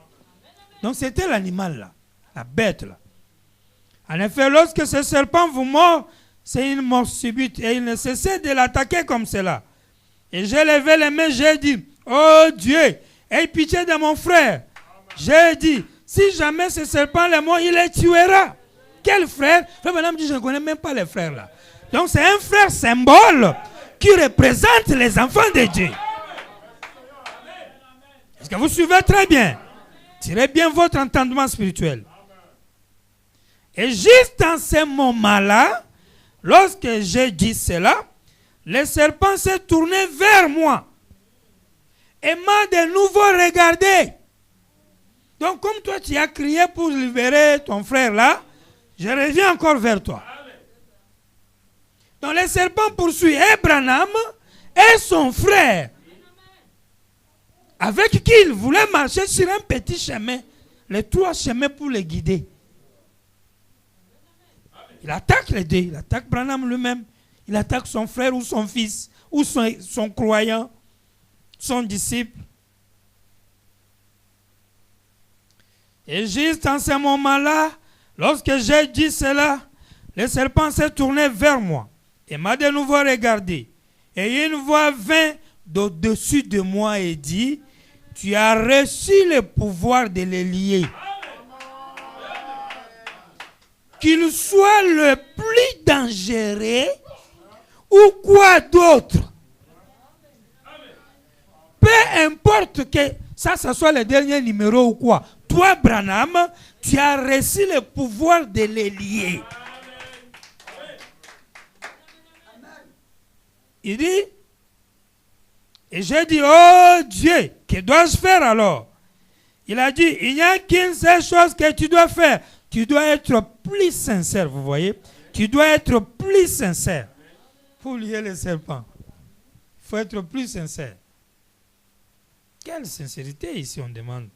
Donc c'était l'animal là, la bête là. En effet, lorsque ce serpent vous mord, c'est une mort subite et il ne cessait de l'attaquer comme cela. Et j'ai levé les mains, j'ai dit, oh Dieu, aie pitié de mon frère. J'ai dit, si jamais ce serpent le mord, il les tuera. Quel frère? Frère Branham dit, je ne connais même pas les frères là. Donc c'est un frère symbole qui représente les enfants de Dieu. Est-ce que vous suivez très bien? Tirez bien votre entendement spirituel. Et juste dans ce moment-là, lorsque j'ai dit cela, le serpent s'est tourné vers moi. et m'a de nouveau regardé. Donc comme toi tu as crié pour libérer ton frère là, je reviens encore vers toi. Donc le serpent poursuit Branham et son frère, avec qui il voulait marcher sur un petit chemin, les 3 chemins pour les guider. Il attaque les deux, il attaque Branham lui-même, il attaque son frère ou son fils, ou son croyant, son disciple. Et juste en ce moment-là, lorsque j'ai dit cela, le serpent s'est tourné vers moi et m'a de nouveau regardé. Et une voix vint d'au-dessus de moi et dit, tu as reçu le pouvoir de les lier. Qu'il soit le plus dangereux ou quoi d'autre. Peu importe que ça soit le dernier numéro ou quoi. Toi, Branham, tu as reçu le pouvoir de les lier. Il dit, et j'ai dit, oh Dieu, que dois-je faire alors? Il a dit, il n'y a qu'une seule chose que tu dois faire. Tu dois être plus sincère, vous voyez? Tu dois être plus sincère pour lier les serpents. Il faut être plus sincère. Quelle sincérité ici on demande?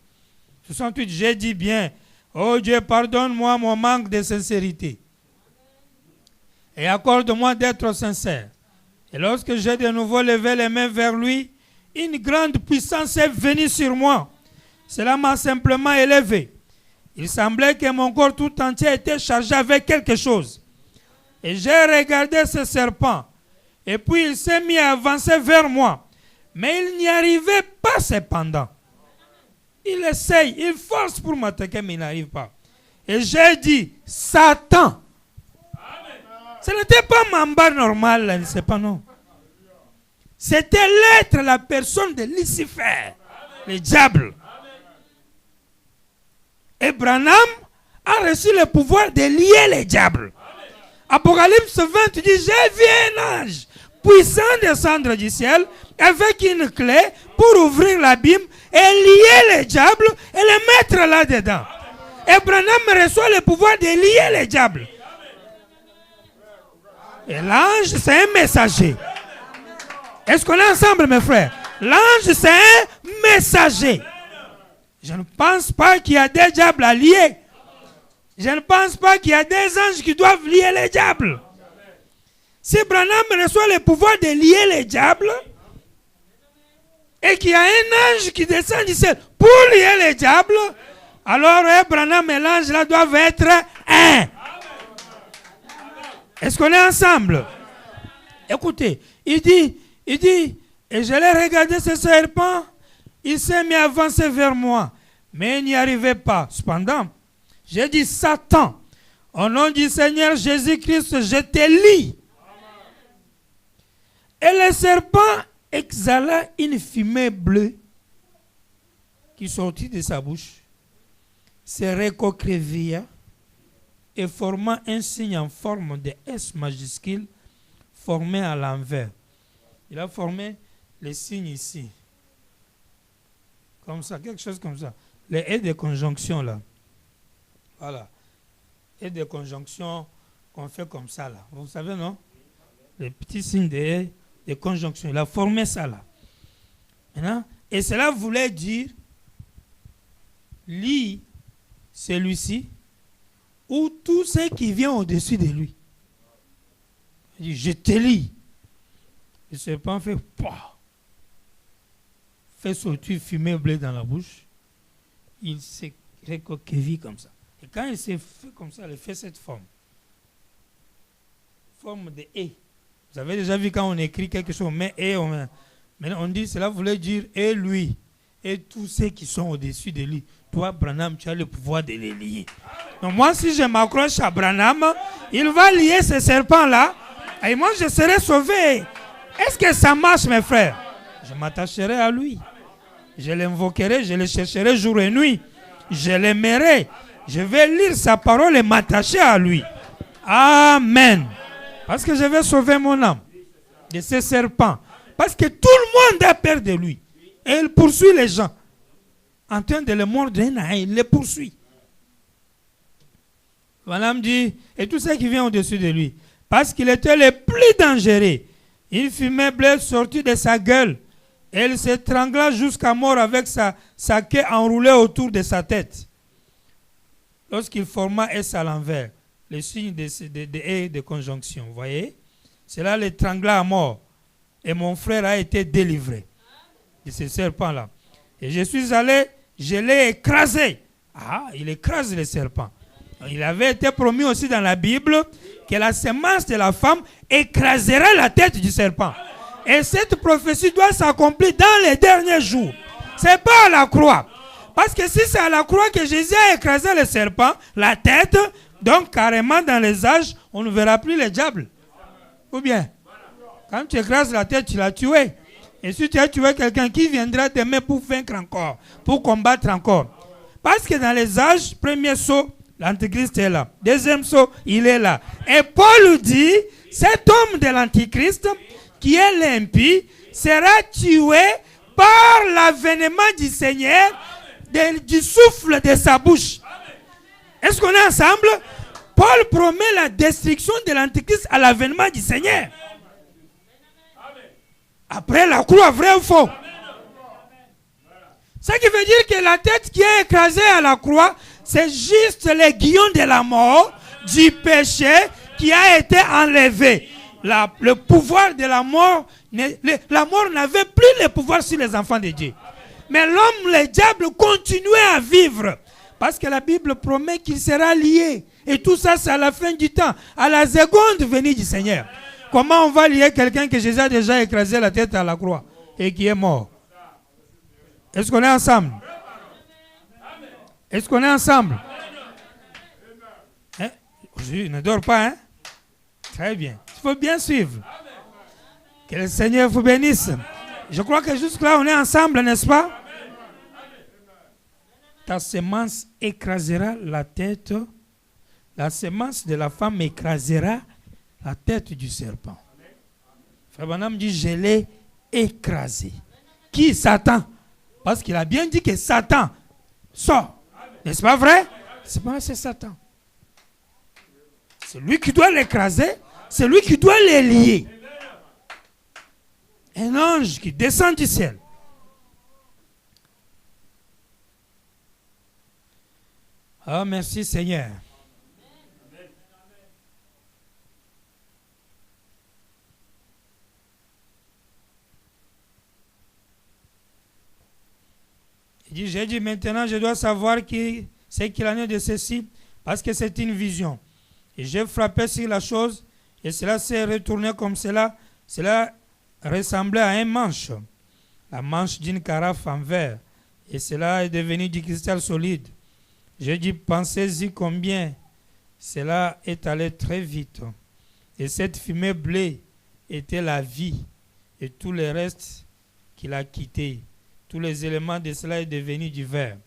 68, j'ai dit bien, oh Dieu, pardonne-moi mon manque de sincérité. Et accorde-moi d'être sincère. Et lorsque j'ai de nouveau levé les mains vers lui, une grande puissance est venue sur moi. Cela m'a simplement élevé. Il semblait que mon corps tout entier était chargé avec quelque chose. Et j'ai regardé ce serpent. Et puis il s'est mis à avancer vers moi. Mais il n'y arrivait pas cependant. Il essaye, il force pour m'attaquer, mais il n'arrive pas. Et j'ai dit, Satan. Ce n'était pas Mamba normal, là, c'est pas non. C'était l'être, la personne de Lucifer, le diable. Et Branham a reçu le pouvoir de lier les diables. Apocalypse 20 dit, j'ai vu un ange puissant descendre du ciel avec une clé pour ouvrir l'abîme et lier les diables et les mettre là-dedans. Et Branham reçoit le pouvoir de lier les diables. Et l'ange, c'est un messager. Est-ce qu'on est ensemble, mes frères? L'ange, c'est un messager. Je ne pense pas qu'il y a des diables à lier. Je ne pense pas qu'il y a des anges qui doivent lier les diables. Si Branham reçoit le pouvoir de lier les diables, et qu'il y a un ange qui descend du ciel pour lier les diables, alors Branham et l'ange là doivent être un. Est-ce qu'on est ensemble? Écoutez, il dit, et je l'ai regardé ce serpent, il s'est mis à avancer vers moi, mais il n'y arrivait pas. Cependant, j'ai dit, Satan, au nom du Seigneur Jésus-Christ, je te lie. Et le serpent exhala une fumée bleue qui sortit de sa bouche, se recroquevilla et formant un signe en forme de S majuscule formé à l'envers. Il a formé les signes ici. Comme ça, quelque chose comme ça. Les et de conjonction là. Voilà. Et de conjonction qu'on fait comme ça là. Vous savez, non? Les petits signes de conjonction. Il a formé ça là. Maintenant, et cela voulait dire lis celui-ci ou tout ce qui vient au-dessus de lui. Il dit, je te lis. Le serpent fait pouah, fait sortir fumée bleue dans la bouche. Il s'est recroquevillé comme ça. Et quand il s'est fait comme ça, il fait cette forme. Forme de E. Vous avez déjà vu quand on écrit quelque chose, on met E, maintenant on dit, cela voulait dire et lui, et tous ceux qui sont au-dessus de lui. Toi, Branham, tu as le pouvoir de les lier. Donc moi, si je m'accroche à Branham, il va lier ce serpent-là, et moi, je serai sauvé. Est-ce que ça marche, mes frères? Je m'attacherai à lui. Je l'invoquerai, je le chercherai jour et nuit. Je l'aimerai. Je vais lire sa parole et m'attacher à lui. Amen. Parce que je vais sauver mon âme de ce serpent. Parce que tout le monde a peur de lui. Et il poursuit les gens. En train de les mordre, il les poursuit. Balaam dit, et tout ce qui vient au-dessus de lui, parce qu'il était le plus dangereux. Une fumée bleue sortit de sa gueule. Et il s'étrangla jusqu'à mort avec sa queue enroulée autour de sa tête. Lorsqu'il forma S à l'envers, le signe de conjonction, vous voyez, cela l'étrangla à mort. Et mon frère a été délivré de ce serpent-là. Et je suis allé, je l'ai écrasé. Ah, il écrase le serpent. Il avait été promis aussi dans la Bible que la semence de la femme écrasera la tête du serpent. Et cette prophétie doit s'accomplir dans les derniers jours. Ce n'est pas à la croix. Parce que si c'est à la croix que Jésus a écrasé le serpent, la tête, donc carrément dans les âges, on ne verra plus les diables. Ou bien, quand tu écrases la tête, tu l'as tué. Et si tu as tué quelqu'un, qui viendra demain pour vaincre encore, pour combattre encore? Parce que dans les âges, premier saut, l'Antichrist est là. Deuxième saut, il est là. Et Paul dit, cet homme de l'Antichrist, qui est l'impie, sera tué par l'avènement du Seigneur, du souffle de sa bouche. Est-ce qu'on est ensemble? Paul promet la destruction de l'Antichrist à l'avènement du Seigneur. Après la croix, vrai ou faux? Ce qui veut dire que la tête qui est écrasée à la croix, c'est juste l'aiguillon de la mort, du péché qui a été enlevé. Le pouvoir de la mort, la mort n'avait plus le pouvoir sur les enfants de Dieu. Mais l'homme, le diable, continuait à vivre. Parce que la Bible promet qu'il sera lié. Et tout ça, c'est à la fin du temps, à la seconde venue du Seigneur. Comment on va lier quelqu'un que Jésus a déjà écrasé la tête à la croix et qui est mort? Est-ce qu'on est ensemble? Est-ce qu'on est ensemble? Hein? Je ne dors pas, hein? Très bien. Il faut bien suivre. Que le Seigneur vous bénisse. Je crois que jusque-là, on est ensemble, n'est-ce pas? Ta semence écrasera la tête. La semence de la femme écrasera la tête du serpent. Frère Branham dit, je l'ai écrasé. Qui? Satan. Parce qu'il a bien dit que Satan sort. N'est-ce pas vrai? C'est pas vrai, c'est Satan. C'est lui qui doit l'écraser. C'est lui qui doit les lier. Un ange qui descend du ciel. Ah, merci Seigneur. J'ai dit maintenant, je dois savoir ce qu'il en est de ceci, parce que c'est une vision. Et j'ai frappé sur la chose, et cela s'est retourné comme cela. Cela ressemblait à un manche, la manche d'une carafe en verre, et cela est devenu du cristal solide. J'ai dit, pensez-y combien cela est allé très vite. Et cette fumée bleue était la vie, et tout le reste qu'il a quitté. Tous les éléments de cela est devenu du verre.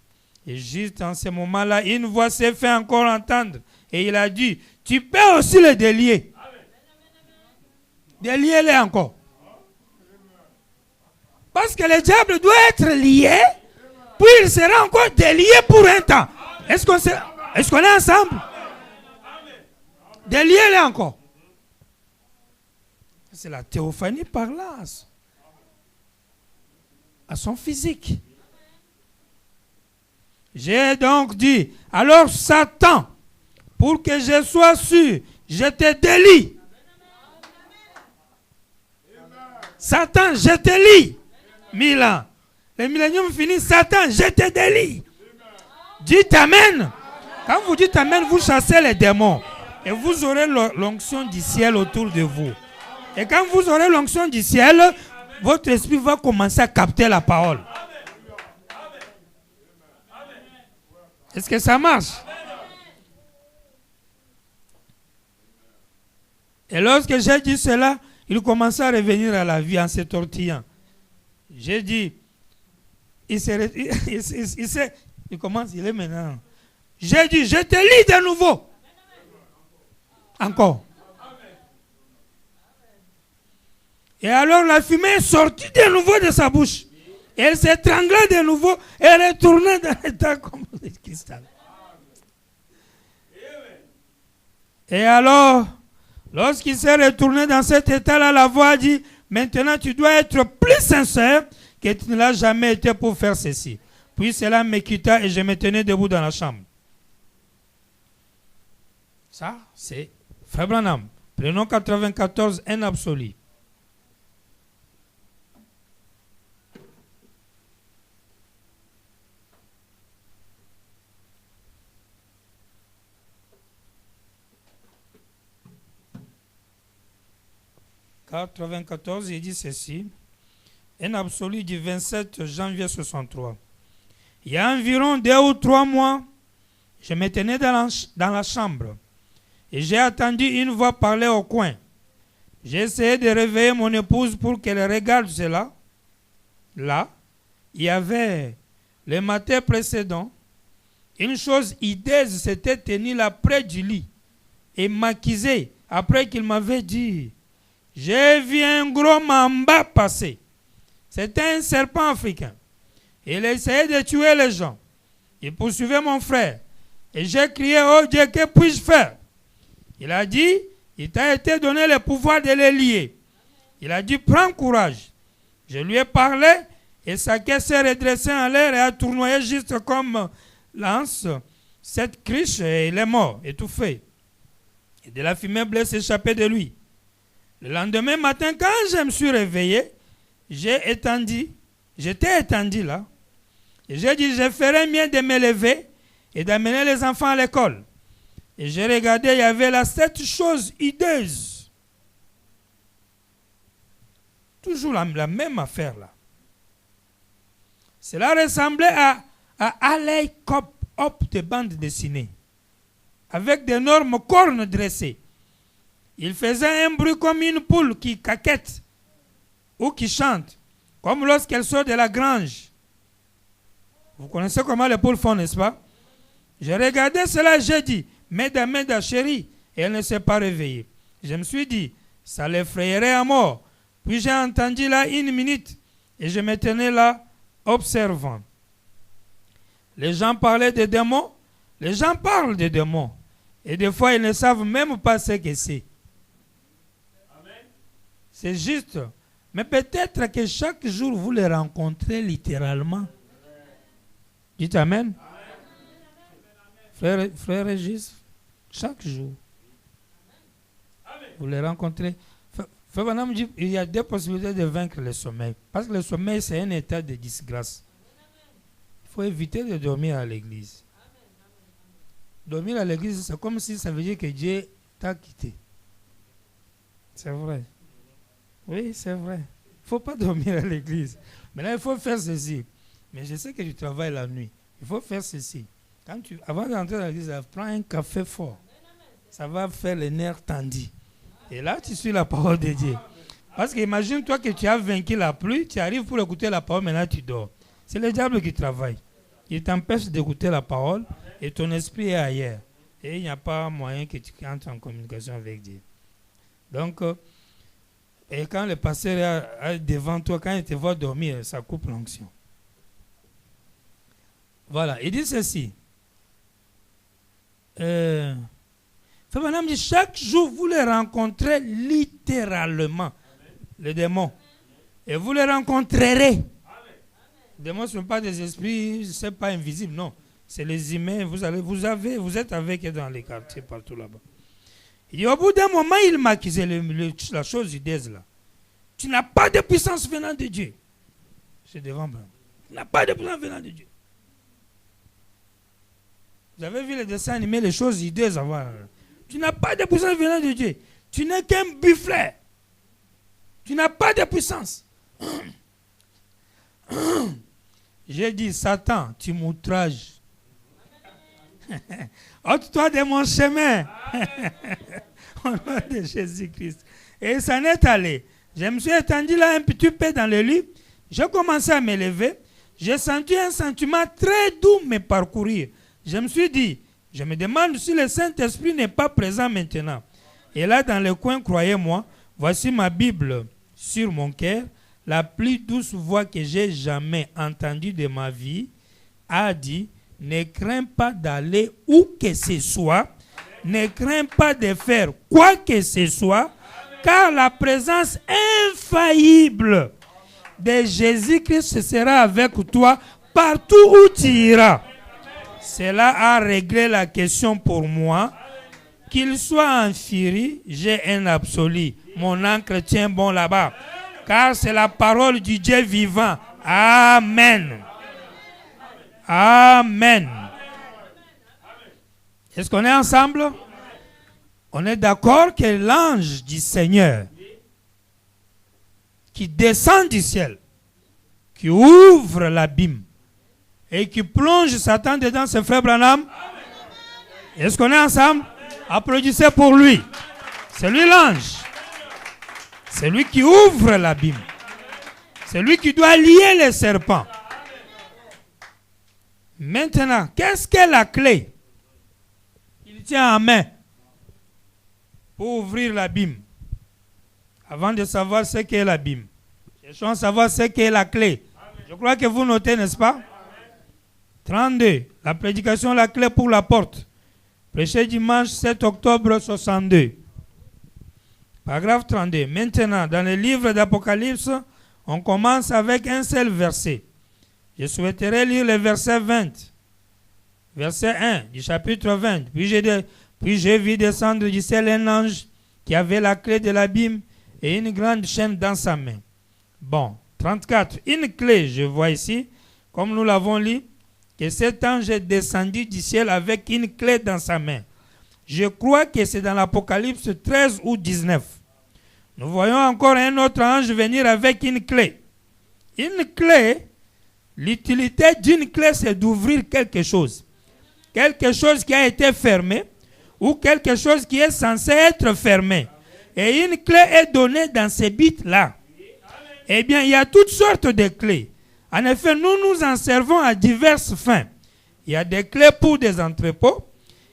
Et juste en ce moment-là, une voix s'est fait encore entendre. Et il a dit, tu peux aussi le délier. Déliez-le encore. Parce que le diable doit être lié, puis il sera encore délié pour un temps. Est-ce qu'on est ensemble? Déliez-le encore. C'est la théophanie par là. À son physique. J'ai donc dit, alors Satan, pour que je sois sûr, je te délie. Satan, je te lie. 1000 ans. Le millénium finit, Satan, je te délie. Dites Amen. Quand vous dites Amen, vous chassez les démons. Et vous aurez l'onction du ciel autour de vous. Et quand vous aurez l'onction du ciel, votre esprit va commencer à capter la parole. Est-ce que ça marche? Et lorsque j'ai dit cela, il commençait à revenir à la vie en se tortillant. J'ai dit, il commence, il est maintenant. J'ai dit, je te lis de nouveau. Encore. Et alors la fumée est sortie de nouveau de sa bouche. Elle s'étranglait de nouveau et retournait dans l'état comme le cristal. Et alors, lorsqu'il s'est retourné dans cet état-là, la voix a dit, maintenant tu dois être plus sincère que tu ne l'as jamais été pour faire ceci. Puis cela me quitta et je me tenais debout dans la chambre. Ça, c'est Frère Branham. Prenons 94, un absolu. Il dit ceci, un absolu du 27 janvier 63. Il y a environ 2 ou 3 mois, je me tenais dans la chambre et j'ai entendu une voix parler au coin. J'ai essayé de réveiller mon épouse pour qu'elle regarde cela. Là, il y avait le matin précédent, une chose hideuse s'était tenue là près du lit et m'accusait après qu'il m'avait dit, j'ai vu un gros mamba passer. C'était un serpent africain. Il essayait de tuer les gens. Il poursuivait mon frère. Et j'ai crié, oh Dieu, que puis-je faire? Il a dit, il t'a été donné le pouvoir de les lier. Il a dit, prends courage. Je lui ai parlé et sa queue s'est redressée en l'air et a tournoyé juste comme lance. Cette cruche et il est mort, étouffé. Et de la fumée bleue s'échappait de lui. Le lendemain matin, quand je me suis réveillé, j'étais étendu là. Et j'ai dit, je ferais mieux de me lever et d'amener les enfants à l'école. Et j'ai regardé, il y avait là cette chose hideuse. Toujours la même affaire là. Cela ressemblait à Alley Cop Hop de bande dessinée, avec d'énormes cornes dressées. Il faisait un bruit comme une poule qui caquette ou qui chante, comme lorsqu'elle sort de la grange. Vous connaissez comment les poules font, n'est-ce pas? J'ai regardé cela et j'ai dit, Meda, chérie, et elle ne s'est pas réveillée. Je me suis dit, ça l'effrayerait à mort. Puis j'ai entendu là 1 minute et je me tenais là observant. Les gens parlaient des démons. Les gens parlent des démons. Et des fois, ils ne savent même pas ce que c'est. C'est juste. Mais peut-être que chaque jour, vous les rencontrez littéralement. Dites Amen. Frère Régis, chaque jour, vous les rencontrez. Frère Branham dit il y a 2 possibilités de vaincre le sommeil. Parce que le sommeil, c'est un état de disgrâce. Il faut éviter de dormir à l'église. Dormir à l'église, c'est comme si ça veut dire que Dieu t'a quitté. C'est vrai. Oui, c'est vrai. Il ne faut pas dormir à l'église. Maintenant, il faut faire ceci. Mais je sais que tu travailles la nuit. Il faut faire ceci. Avant d'entrer dans l'église, prends un café fort. Ça va faire les nerfs tendus. Et là, tu suis la parole de Dieu. Parce que imagine-toi que tu as vaincu la pluie, tu arrives pour écouter la parole, maintenant tu dors. C'est le diable qui travaille. Il t'empêche d'écouter la parole et ton esprit est ailleurs. Et il n'y a pas moyen que tu entres en communication avec Dieu. Donc, et quand le pasteur est devant toi, quand il te voit dormir, ça coupe l'onction. Voilà, il dit ceci. Madame dit, chaque jour, vous les rencontrez littéralement, les démons. Et vous les rencontrerez. Les démons ne sont pas des esprits, ce n'est pas invisible, non. C'est les humains, vous êtes avec eux dans les quartiers, partout là-bas. Et au bout d'un moment, il m'a accusé la chose hideuse là. Tu n'as pas de puissance venant de Dieu. C'est devant moi. Tu n'as pas de puissance venant de Dieu. Vous avez vu les dessins animés, les choses hideuses avant. Tu n'as pas de puissance venant de Dieu. Tu n'es qu'un bufflet. Tu n'as pas de puissance. J'ai dit, Satan, tu m'outrages. Ôte-toi de mon chemin. Au nom de Jésus-Christ. Et ça n'est allé. Je me suis étendu là un petit peu dans le lit. J'ai commencé à me lever. J'ai senti un sentiment très doux me parcourir. Je me suis dit, je me demande si le Saint-Esprit n'est pas présent maintenant. Et là, dans le coin, croyez-moi, voici ma Bible sur mon cœur, la plus douce voix que j'ai jamais entendue de ma vie, a dit, ne crains pas d'aller où que ce soit, ne crains pas de faire quoi que ce soit, car la présence infaillible de Jésus-Christ sera avec toi partout où tu iras. Cela a réglé la question pour moi. Qu'il soit en furie, j'ai un absolu. Mon encre tient bon là-bas. Car c'est la parole du Dieu vivant. Amen. Amen. Est-ce qu'on est ensemble? On est d'accord que l'ange du Seigneur qui descend du ciel, qui ouvre l'abîme et qui plonge Satan dedans, c'est frère Branham. Est-ce qu'on est ensemble? Applaudissez pour lui. C'est lui l'ange. C'est lui qui ouvre l'abîme. C'est lui qui doit lier les serpents. Maintenant, qu'est-ce qu'est la clé qu'il tient en main pour ouvrir l'abîme? Avant de savoir ce qu'est l'abîme, cherchons à savoir ce qu'est la clé. Je crois que vous notez, n'est-ce pas? 32. La prédication, la clé pour la porte. Prêché dimanche 7 octobre 62. Paragraphe 32. Maintenant, dans le livre d'Apocalypse, on commence avec un seul verset. Je souhaiterais lire le verset 20. Verset 1 du chapitre 20. Puis j'ai vu descendre du ciel un ange qui avait la clé de l'abîme et une grande chaîne dans sa main. Bon, 34. Une clé, je vois ici, comme nous l'avons lu, que cet ange est descendu du ciel avec une clé dans sa main. Je crois que c'est dans l'Apocalypse 13 ou 19. Nous voyons encore un autre ange venir avec une clé. Une clé, l'utilité d'une clé, c'est d'ouvrir quelque chose. Quelque chose qui a été fermé ou quelque chose qui est censé être fermé. Et une clé est donnée dans ces bits-là. Eh bien, il y a toutes sortes de clés. En effet, nous nous en servons à diverses fins. Il y a des clés pour des entrepôts.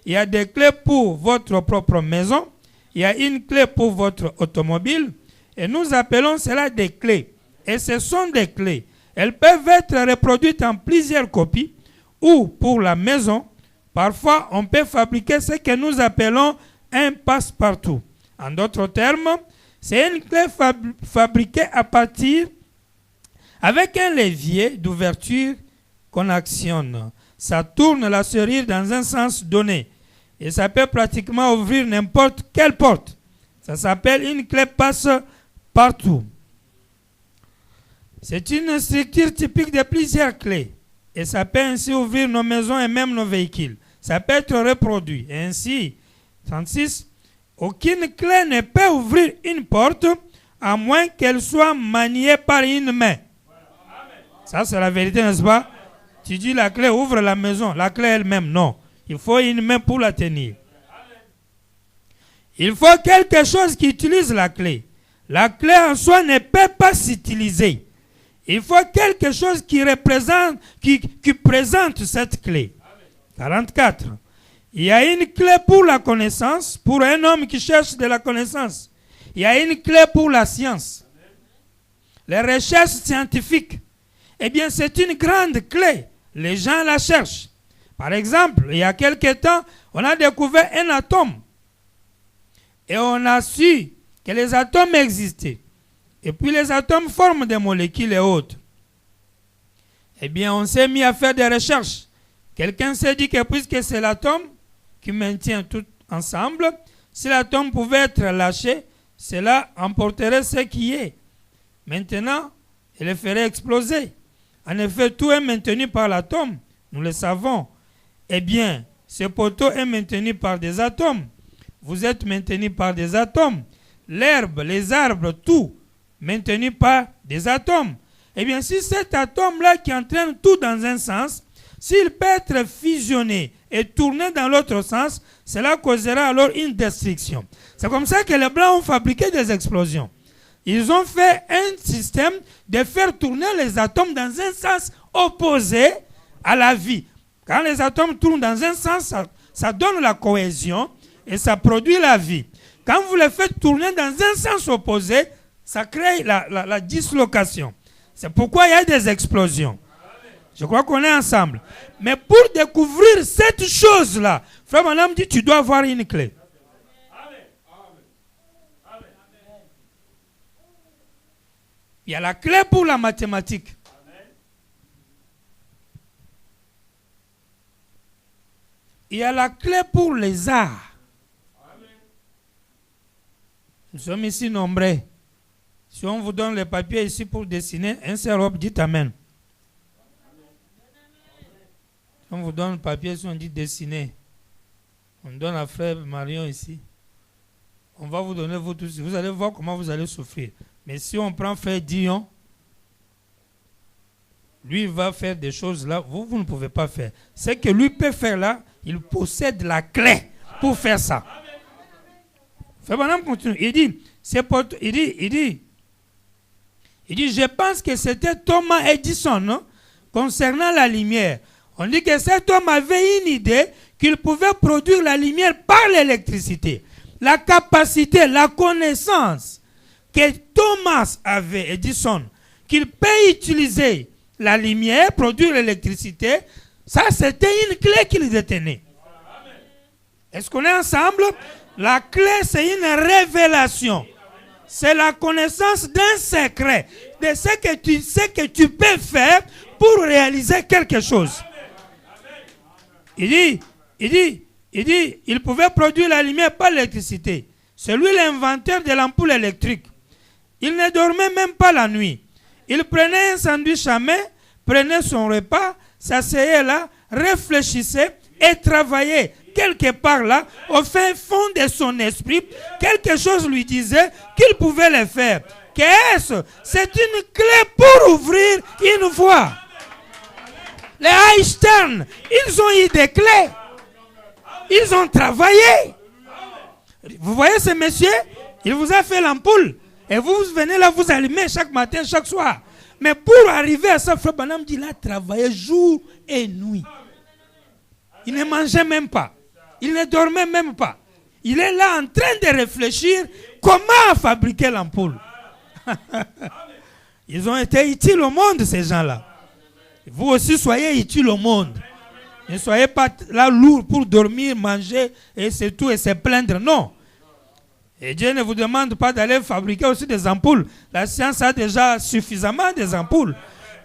Il y a des clés pour votre propre maison. Il y a une clé pour votre automobile. Et nous appelons cela des clés. Et ce sont des clés. Elles peuvent être reproduites en plusieurs copies. Ou pour la maison, parfois on peut fabriquer ce que nous appelons un passe-partout. En d'autres termes, c'est une clé fabriquée à partir avec un levier d'ouverture qu'on actionne. Ça tourne la serrure dans un sens donné. Et ça peut pratiquement ouvrir n'importe quelle porte. Ça s'appelle une clé passe-partout. C'est une structure typique de plusieurs clés. Et ça peut ainsi ouvrir nos maisons et même nos véhicules. Ça peut être reproduit. Et ainsi, 36, aucune clé ne peut ouvrir une porte à moins qu'elle soit maniée par une main. Ça, c'est la vérité, n'est-ce pas? Tu dis la clé ouvre la maison. La clé elle-même, non. Il faut une main pour la tenir. Il faut quelque chose qui utilise la clé. La clé en soi ne peut pas s'utiliser. Il faut quelque chose qui représente, qui présente cette clé. 44. Il y a une clé pour la connaissance, pour un homme qui cherche de la connaissance. Il y a une clé pour la science. Les recherches scientifiques. Eh bien, c'est une grande clé. Les gens la cherchent. Par exemple, il y a quelque temps, on a découvert un atome. Et on a su que les atomes existaient. Et puis les atomes forment des molécules et autres. Eh bien, on s'est mis à faire des recherches. Quelqu'un s'est dit que puisque c'est l'atome qui maintient tout ensemble, si l'atome pouvait être lâché, cela emporterait ce qui est. Maintenant, il le ferait exploser. En effet, tout est maintenu par l'atome. Nous le savons. Eh bien, ce poteau est maintenu par des atomes. Vous êtes maintenu par des atomes. L'herbe, les arbres, tout maintenu par des atomes. Eh bien, si cet atome-là qui entraîne tout dans un sens, s'il peut être fusionné et tourné dans l'autre sens, cela causera alors une destruction. C'est comme ça que les Blancs ont fabriqué des explosions. Ils ont fait un système de faire tourner les atomes dans un sens opposé à la vie. Quand les atomes tournent dans un sens, ça donne la cohésion et ça produit la vie. Quand vous les faites tourner dans un sens opposé, Ça crée la dislocation. C'est pourquoi il y a des explosions. Je crois qu'on est ensemble. Mais pour découvrir cette chose-là, Frère Branham dit, tu dois avoir une clé. Il y a la clé pour la mathématique. Il y a la clé pour les arts. Nous sommes ici nombreux. Si on vous donne les papiers ici pour dessiner un seul homme, dites Amen. Si on vous donne le papier, si on dit dessiner, on donne à frère Marion ici. On va vous donner vous tous. Vous allez voir comment vous allez souffrir. Mais si on prend frère Dion, lui va faire des choses là, vous ne pouvez pas faire. Ce que lui peut faire là, il possède la clé pour faire ça. Frère Branham continue. Il dit, je pense que c'était Thomas Edison, non? Concernant la lumière. On dit que cet homme avait une idée qu'il pouvait produire la lumière par l'électricité. La capacité, la connaissance que Thomas avait, Edison, qu'il peut utiliser la lumière, produire l'électricité, ça c'était une clé qu'il détenait. Est-ce qu'on est ensemble? La clé c'est une révélation. C'est la connaissance d'un secret, de ce que tu sais que tu peux faire pour réaliser quelque chose. Il dit, il pouvait produire la lumière par l'électricité. C'est lui l'inventeur de l'ampoule électrique. Il ne dormait même pas la nuit. Il prenait un sandwich à main, prenait son repas, s'asseyait là, réfléchissait et travaillait. Quelque part là, au fin fond de son esprit, quelque chose lui disait qu'il pouvait le faire. Qu'est-ce? C'est une clé pour ouvrir une voie. Les Einstein, ils ont eu des clés. Ils ont travaillé. Vous voyez ce monsieur? Il vous a fait l'ampoule. Et vous venez là, vous allumez chaque matin, chaque soir. Mais pour arriver à ça, Frère Branham dit, il a travaillé jour et nuit. Il ne mangeait même pas. Il ne dormait même pas. Il est là en train de réfléchir comment fabriquer l'ampoule. Ils ont été utiles au monde, ces gens-là. Vous aussi, soyez utiles au monde. Ne soyez pas là lourd pour dormir, manger, et c'est tout, et se plaindre. Non. Et Dieu ne vous demande pas d'aller fabriquer aussi des ampoules. La science a déjà suffisamment des ampoules.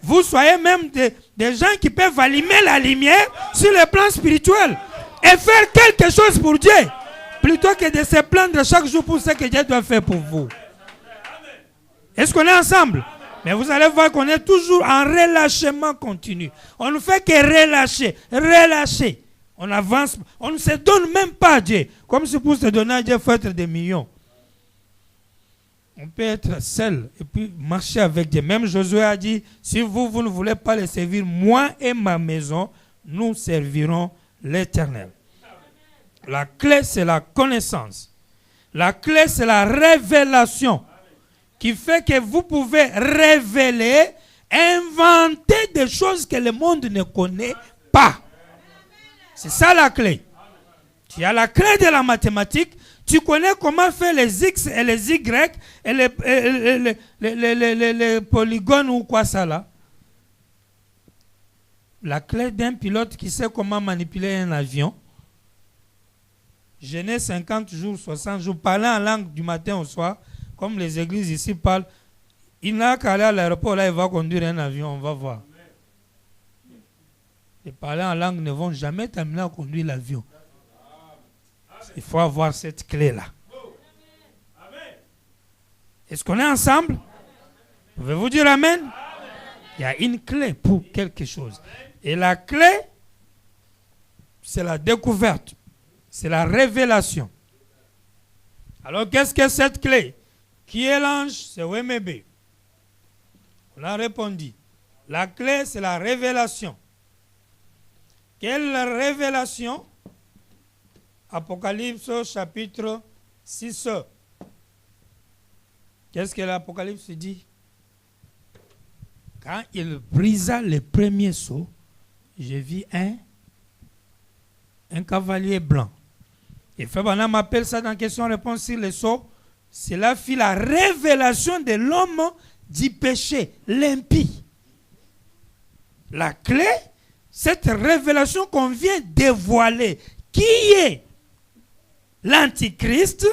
Vous soyez même des gens qui peuvent allumer la lumière sur le plan spirituel et faire quelque chose pour Dieu, plutôt que de se plaindre chaque jour pour ce que Dieu doit faire pour vous. Est-ce qu'on est ensemble? Mais vous allez voir qu'on est toujours en relâchement continu. On ne fait que relâcher. On avance, on ne se donne même pas à Dieu. Comme si pour se donner à Dieu, il faut être des millions. On peut être seul et puis marcher avec Dieu. Même Josué a dit, si vous ne voulez pas les servir, moi et ma maison, nous servirons l'Éternel. La clé, c'est la connaissance. La clé, c'est la révélation qui fait que vous pouvez révéler, inventer des choses que le monde ne connaît pas. C'est ça la clé. Tu as la clé de la mathématique, tu connais comment faire les X et les Y et les polygones ou quoi ça là. La clé d'un pilote qui sait comment manipuler un avion. Jeûner 50 jours, 60 jours, parler en langue du matin au soir, comme les églises ici parlent. Il n'a qu'à aller à l'aéroport, là il va conduire un avion, on va voir. Les parler en langue ne vont jamais t'amener à conduire l'avion. Il faut avoir cette clé-là. Est-ce qu'on est ensemble? Pouvez-vous dire Amen? Il y a une clé pour quelque chose. Et la clé, c'est la découverte. C'est la révélation. Alors, qu'est-ce que cette clé? Qui est l'ange? C'est Wemebe. On a répondu. La clé, c'est la révélation. Quelle révélation? Apocalypse chapitre 6. Qu'est-ce que l'Apocalypse dit? Quand il brisa le premier sceau, j'ai vu un cavalier blanc. Et Frère Branham appelle ça dans question-réponse sur les sceaux, cela fit la révélation de l'homme du péché, l'impie. La clé, cette révélation qu'on vient dévoiler, qui est l'Antichrist,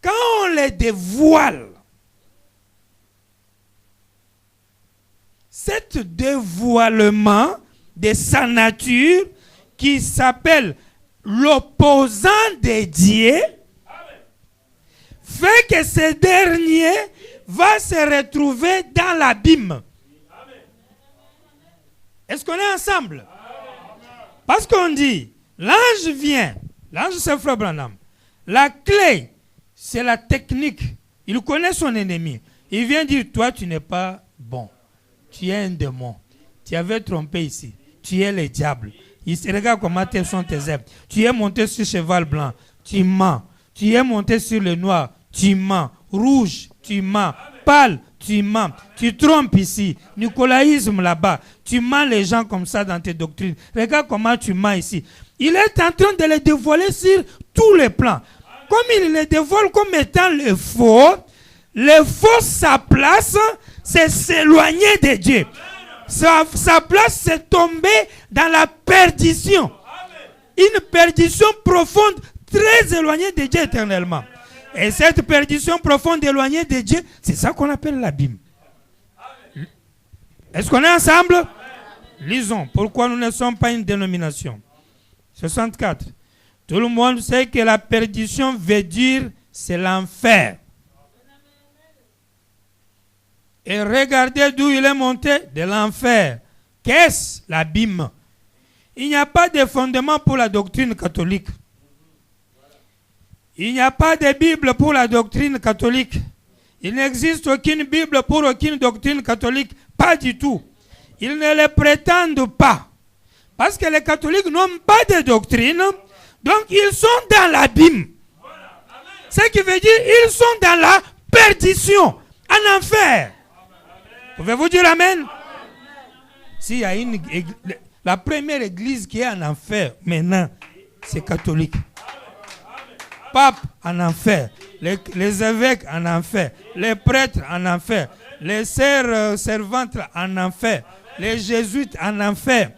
quand on le dévoile, cet dévoilement de sa nature qui s'appelle l'opposant de Dieu, fait que ce dernier va se retrouver dans l'abîme. Est-ce qu'on est ensemble? Parce qu'on dit, l'ange vient, l'ange c'est Frère Branham. La clé, c'est la technique. Il connaît son ennemi. Il vient dire, toi tu n'es pas bon. Tu es un démon. Tu avais trompé ici. Tu es le diable. Il se regarde comment sont tes œuvres. Tu es monté sur cheval blanc. Tu mens. Tu es monté sur le noir. Tu mens. Rouge. Tu mens. Pâle. Tu mens. Tu trompes ici. Nicolaïsme là-bas. Tu mens les gens comme ça dans tes doctrines. Regarde comment tu mens ici. Il est en train de les dévoiler sur tous les plans. Comme il les dévoile comme étant le faux, sa place, c'est s'éloigner de Dieu. Sa place, c'est tomber dans la perdition. Une perdition profonde, très éloignée de Dieu éternellement. Et cette perdition profonde, éloignée de Dieu, c'est ça qu'on appelle l'abîme. Est-ce qu'on est ensemble? Lisons. Pourquoi nous ne sommes pas une dénomination? 64. Tout le monde sait que la perdition veut dire c'est l'enfer. Et regardez d'où il est monté, de l'enfer. Qu'est-ce l'abîme? Il n'y a pas de fondement pour la doctrine catholique. Il n'y a pas de Bible pour la doctrine catholique. Il n'existe aucune Bible pour aucune doctrine catholique. Pas du tout. Ils ne le prétendent pas. Parce que les catholiques n'ont pas de doctrine. Donc ils sont dans l'abîme. Ce qui veut dire ils sont dans la perdition, en enfer. Pouvez-vous dire amen? S'il y a la première église qui est en enfer maintenant, c'est catholique. Pape en enfer, les évêques en enfer, les prêtres en enfer, les sœurs servantes en enfer, les jésuites en enfer.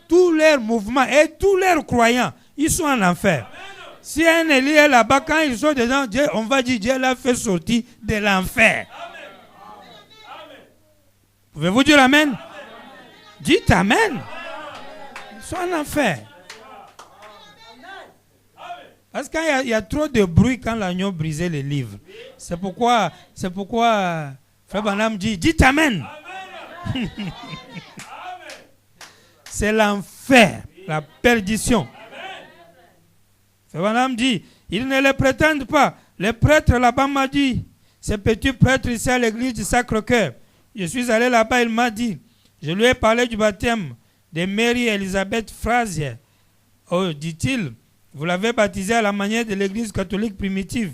Tous leurs mouvements et tous leurs croyants, ils sont en enfer. Si un Élie est là-bas, quand ils sont dedans, Dieu, on va dire Dieu l'a fait sortir de l'enfer. Pouvez-vous dire amen? Dites amen. Ils sont en enfer. Parce qu'il y a trop de bruit quand l'agneau brisait les livres. C'est pourquoi Frère Branham dit, dites amen. C'est l'enfer, la perdition. Frère Branham dit, ils ne le prétendent pas. Le prêtre là-bas m'a dit, ce petit prêtre ici à l'église du Sacre-Cœur, je suis allé là-bas, il m'a dit, je lui ai parlé du baptême de Marie-Elisabeth Frazier. Oh, dit-il, vous l'avez baptisé à la manière de l'église catholique primitive.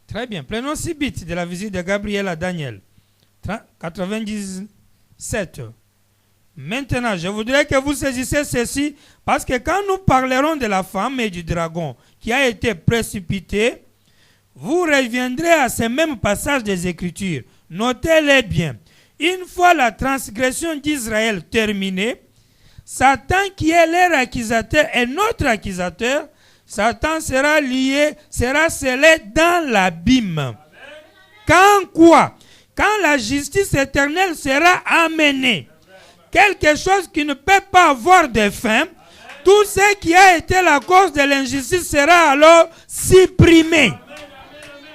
Très bien. Prenons 6 bits de la visite de Gabriel à Daniel. 97. Maintenant, je voudrais que vous saisissiez ceci, parce que quand nous parlerons de la femme et du dragon qui a été précipité, vous reviendrez à ce même passage des Écritures. Notez-les bien. Une fois la transgression d'Israël terminée, Satan qui est leur accusateur et notre accusateur, Satan sera lié, sera scellé dans l'abîme. Quand quoi? Quand la justice éternelle sera amenée. Quelque chose qui ne peut pas avoir de fin, tout ce qui a été la cause de l'injustice sera alors supprimé.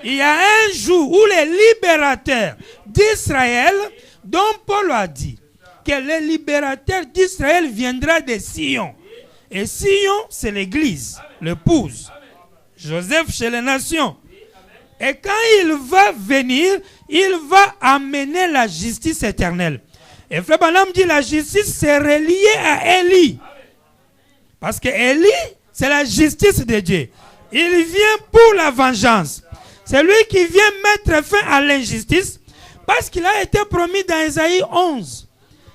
Il y a un jour où les libérateurs d'Israël, dont Paul a dit que le libérateur d'Israël viendra de Sion. Et Sion, c'est l'église, l'épouse. Joseph chez les nations. Et quand il va venir, il va amener la justice éternelle. Et Frère Branham dit la justice c'est relié à Élie. Parce que Élie, c'est la justice de Dieu. Il vient pour la vengeance. C'est lui qui vient mettre fin à l'injustice. Parce qu'il a été promis dans Ésaïe 11.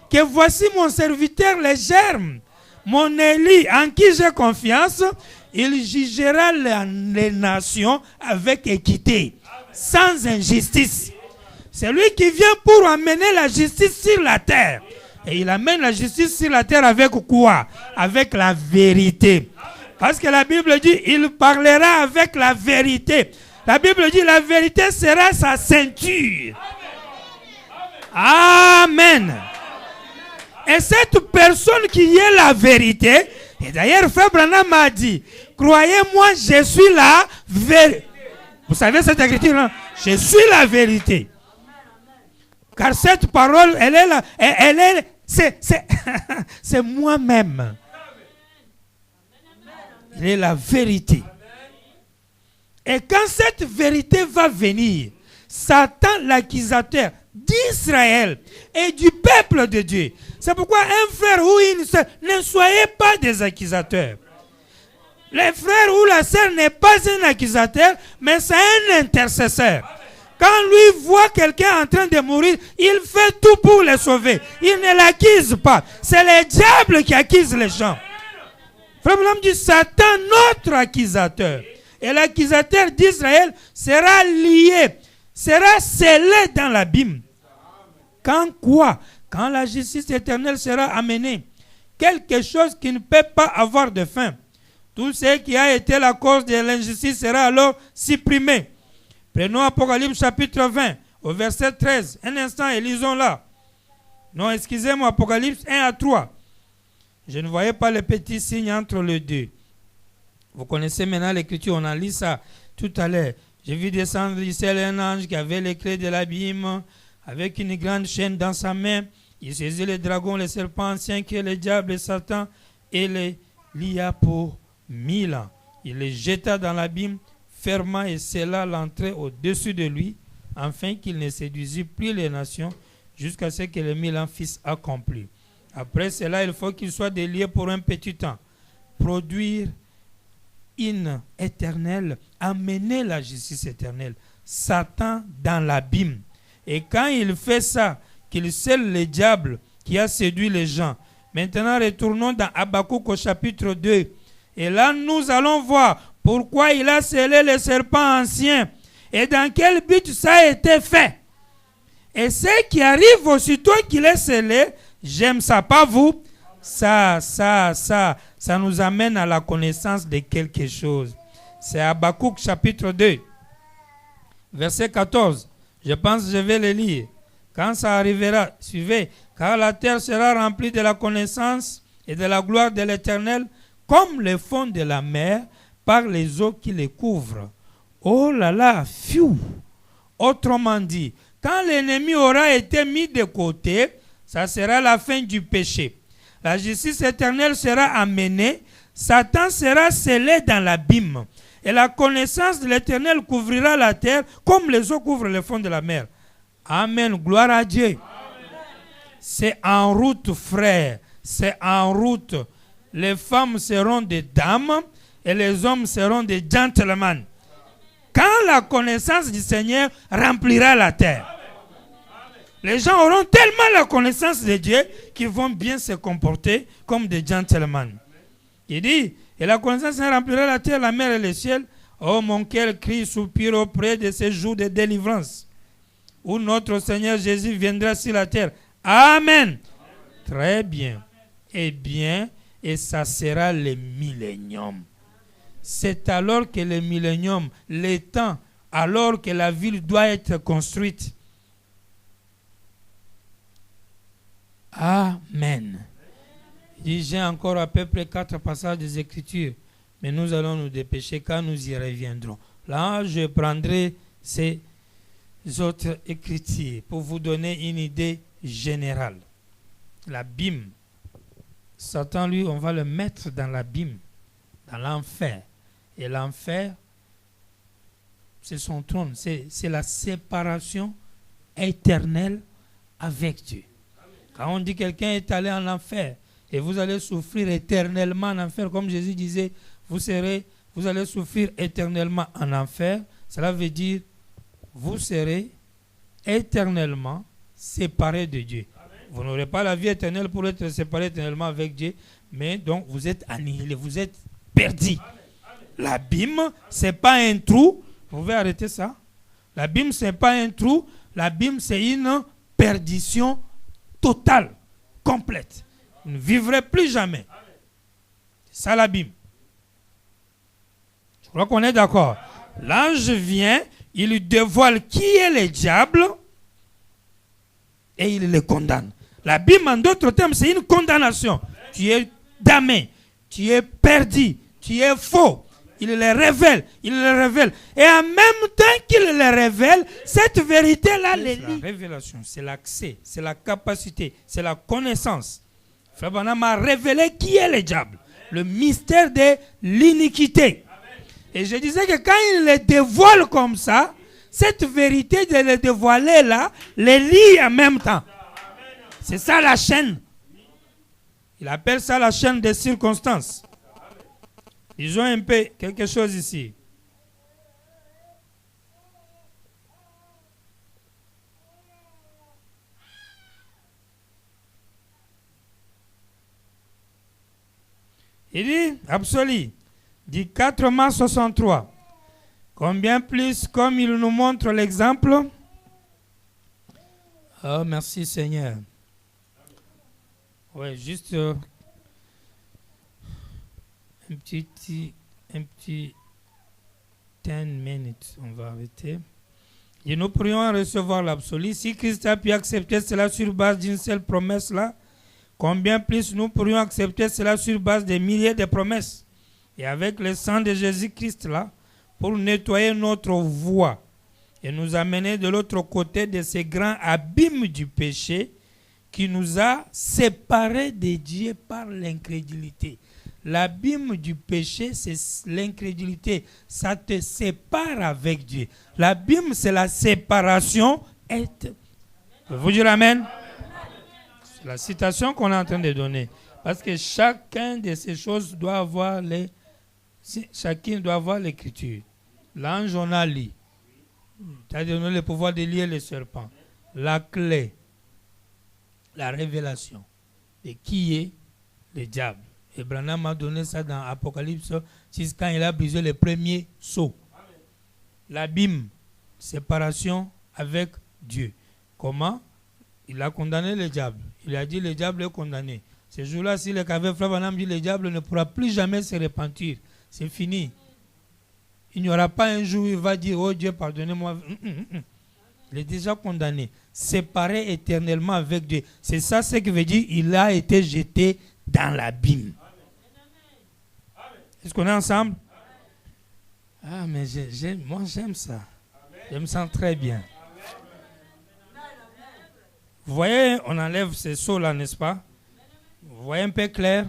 Que voici mon serviteur les germes. Mon Élie en qui j'ai confiance. Il jugera les nations avec équité, sans injustice. C'est lui qui vient pour amener la justice sur la terre. Et il amène la justice sur la terre avec quoi? Avec la vérité. Parce que la Bible dit, il parlera avec la vérité. La Bible dit, la vérité sera sa ceinture. Amen. Et cette personne qui est la vérité, et d'ailleurs, Frère Branham m'a dit, croyez-moi, je suis la vérité. Vous savez cette écriture-là? Je suis la vérité. Car cette parole, elle est là, c'est moi-même. Il est la vérité. Et quand cette vérité va venir, Satan, l'accusateur d'Israël et du peuple de Dieu. C'est pourquoi un frère ou une sœur, ne soyez pas des accusateurs. Le frère ou la sœur n'est pas un accusateur, mais c'est un intercesseur. Quand lui voit quelqu'un en train de mourir, il fait tout pour le sauver. Il ne l'accuse pas. C'est le diable qui accuse les gens. Frère Branham dit Satan, notre accusateur. Et l'accusateur d'Israël sera lié, sera scellé dans l'abîme. Quand quoi? Quand la justice éternelle sera amenée. Quelque chose qui ne peut pas avoir de fin. Tout ce qui a été la cause de l'injustice sera alors supprimé. Prenons Apocalypse chapitre 20, au verset 13. Un instant et lisons là. Non, excusez-moi, Apocalypse 1 à 3. Je ne voyais pas le petit signe entre les deux. Vous connaissez maintenant l'écriture, on a lu ça tout à l'heure. J'ai vu descendre du ciel un ange qui avait les clés de l'abîme, avec une grande chaîne dans sa main. Il saisit le dragon, le serpent ancien qui est le diable et Satan, et les lia pour 1000 ans. Il les jeta dans l'abîme, ferma et scella l'entrée au-dessus de lui, afin qu'il ne séduisit plus les nations, jusqu'à ce que les 1000 ans fussent accomplis. Après cela, il faut qu'il soit délié pour un petit temps. Produire une éternelle, amener la justice éternelle. Satan dans l'abîme. Et quand il fait ça, qu'il scelle le diable qui a séduit les gens. Maintenant, retournons dans Habakkuk au chapitre 2. Et là, nous allons voir pourquoi il a scellé le serpent ancien et dans quel but ça a été fait. Et ce qui arrive aussitôt qu'il est scellé, j'aime ça, pas vous? Ça nous amène à la connaissance de quelque chose. C'est Habakkuk chapitre 2, verset 14. Je pense que je vais le lire. Quand ça arrivera, suivez. Car la terre sera remplie de la connaissance et de la gloire de l'Éternel, comme le fond de la mer, par les eaux qui les couvrent. Oh là là, fiou! Autrement dit, quand l'ennemi aura été mis de côté, ça sera la fin du péché. La justice éternelle sera amenée, Satan sera scellé dans l'abîme. Et la connaissance de l'Éternel couvrira la terre comme les eaux couvrent le fond de la mer. Amen. Gloire à Dieu. Amen. C'est en route, frère. C'est en route. Les femmes seront des dames et les hommes seront des gentlemen. Quand la connaissance du Seigneur remplira la terre. Les gens auront tellement la connaissance de Dieu qu'ils vont bien se comporter comme des gentlemen. Il dit, et la connaissance remplira la terre, la mer et le ciel. Oh, mon cœur crie, soupire auprès de ces jours de délivrance, où notre Seigneur Jésus viendra sur la terre. Amen. Très bien. Eh bien, et ça sera le millénium. C'est alors que le millénium, le temps, alors que la ville doit être construite. Amen. J'ai encore à peu près 4 passages des Écritures, mais nous allons nous dépêcher quand nous y reviendrons. Là, je prendrai ces autres Écritures pour vous donner une idée générale. L'abîme. Satan, lui, on va le mettre dans l'abîme, dans l'enfer. Et l'enfer, c'est son trône, c'est la séparation éternelle avec Dieu. Quand on dit quelqu'un est allé en enfer et vous allez souffrir éternellement en enfer, comme Jésus disait, vous allez souffrir éternellement en enfer, cela veut dire vous serez éternellement séparés de Dieu. Vous n'aurez pas la vie éternelle pour être séparés éternellement avec Dieu, mais donc vous êtes annihilés, vous êtes perdus. L'abîme, ce n'est pas un trou. Vous pouvez arrêter ça? L'abîme, ce n'est pas un trou. L'abîme, c'est une perdition totale, complète. Vous ne vivrez plus jamais. C'est ça l'abîme. Je crois qu'on est d'accord. L'ange vient, il lui dévoile qui est le diable et il le condamne. L'abîme, en d'autres termes, c'est une condamnation. Tu es damné, tu es perdu, tu es faux. Il le révèle, il le révèle. Et en même temps qu'il le révèle, cette vérité-là, c'est la révélation, c'est l'accès, c'est la capacité, c'est la connaissance. Frère Branham a révélé qui est le diable, le mystère de l'iniquité. Et je disais que quand il le dévoile comme ça, cette vérité de le dévoiler là, les lie en même temps. C'est ça la chaîne. Il appelle ça la chaîne des circonstances. Ils ont un peu quelque chose ici. Il dit, absolu, dit 4 mars 63. Combien plus, comme il nous montre l'exemple. Oh, merci Seigneur. Oui, juste un petit 10 minutes, on va arrêter. Et nous pourrions recevoir l'absolu. Si Christ a pu accepter cela sur base d'une seule promesse là, combien plus nous pourrions accepter cela sur base des milliers de promesses. Et avec le sang de Jésus-Christ là, pour nettoyer notre voie et nous amener de l'autre côté de ces grands abîmes du péché qui nous a séparés de Dieu par l'incrédulité. L'abîme du péché, c'est l'incrédulité. Ça te sépare avec Dieu. L'abîme, c'est la séparation. Vous dire Amen? C'est la citation qu'on est en train de donner. Parce que chacun de ces choses doit avoir chacun doit avoir l'écriture. L'ange, on a lu. Tu as donné le pouvoir de lier les serpents. La clé, la révélation de qui est le diable. Et Branham a donné ça dans Apocalypse 6 quand il a brisé le premier sceau. L'abîme, séparation avec Dieu. Comment? Il a condamné le diable. Il a dit le diable est condamné. Ce jour-là, si le frère Branham dit le diable ne pourra plus jamais se repentir. C'est fini. Il n'y aura pas un jour où il va dire oh Dieu pardonnez-moi. Il est déjà condamné. Séparé éternellement avec Dieu. C'est ça ce qui veut dire il a été jeté dans l'abîme. Est-ce qu'on est ensemble? Ah, mais moi j'aime ça. Je me sens très bien. Vous voyez, on enlève ces sceaux-là, n'est-ce pas? Vous voyez un peu clair?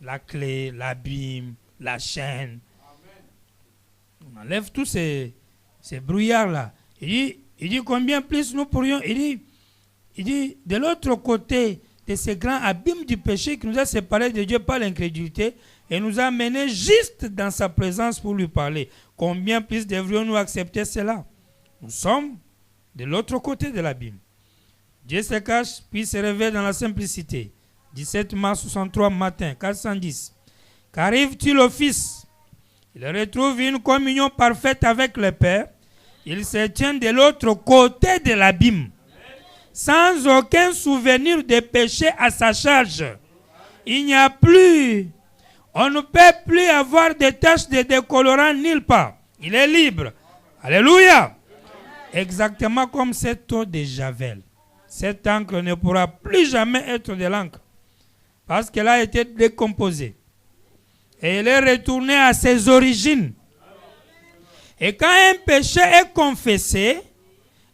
La clé, l'abîme, la chaîne. On enlève tous ces brouillards-là. Il dit combien plus nous pourrions... Il dit de l'autre côté de ces grands abîmes du péché qui nous a séparés de Dieu par l'incrédulité et nous a menés juste dans sa présence pour lui parler. Combien plus devrions-nous accepter cela? Nous sommes de l'autre côté de l'abîme. Dieu se cache, puis se révèle dans la simplicité. 17 mars 63 matin, 410. Qu'arrive-t-il au Fils? Il retrouve une communion parfaite avec le Père. Il se tient de l'autre côté de l'abîme, sans aucun souvenir de péché à sa charge. Il n'y a plus, on ne peut plus avoir de taches de décolorant nulle part. Il est libre. Alléluia. Exactement comme cette eau de Javel. Cette encre ne pourra plus jamais être de l'encre parce qu'elle a été décomposée. Et elle est retournée à ses origines. Et quand un péché est confessé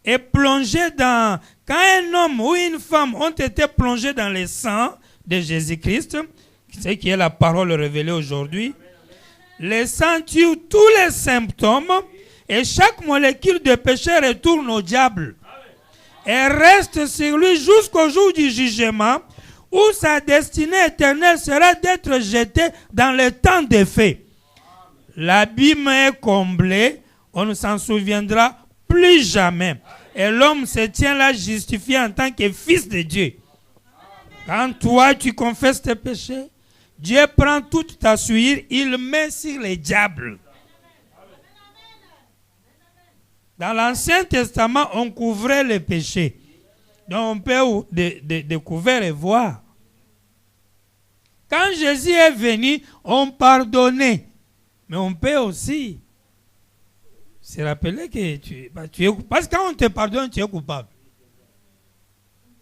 et plongé dans... Quand un homme ou une femme ont été plongés dans le sang de Jésus-Christ, ce qui est la parole révélée aujourd'hui, le sang tue tous les symptômes et chaque molécule de péché retourne au diable. Et reste sur lui jusqu'au jour du jugement où sa destinée éternelle sera d'être jeté dans le temps des faits. L'abîme est comblé, on ne s'en souviendra plus jamais. Et l'homme se tient là justifié en tant que fils de Dieu. Quand toi tu confesses tes péchés, Dieu prend toute ta souillure, il met sur les diables. Dans l'Ancien Testament, on couvrait les péchés. Donc on peut découvrir et voir. Quand Jésus est venu, on pardonnait. Mais on peut aussi se rappeler que tu es coupable. Parce que quand on te pardonne, tu es coupable.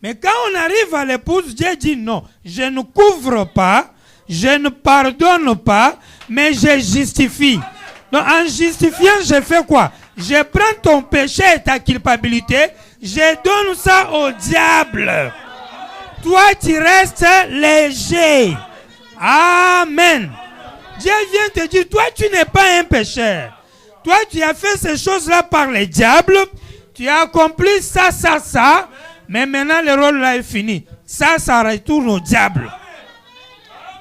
Mais quand on arrive à l'épouse, Dieu dit non, je ne couvre pas, je ne pardonne pas, mais je justifie. Donc en justifiant, je fais quoi? Je prends ton péché et ta culpabilité, je donne ça au diable. Toi, tu restes léger. Amen. Dieu vient te dire, toi, tu n'es pas un pécheur. Toi, tu as fait ces choses-là par le diable. Tu as accompli ça, ça, ça. Mais maintenant, le rôle là est fini. Ça retourne au diable.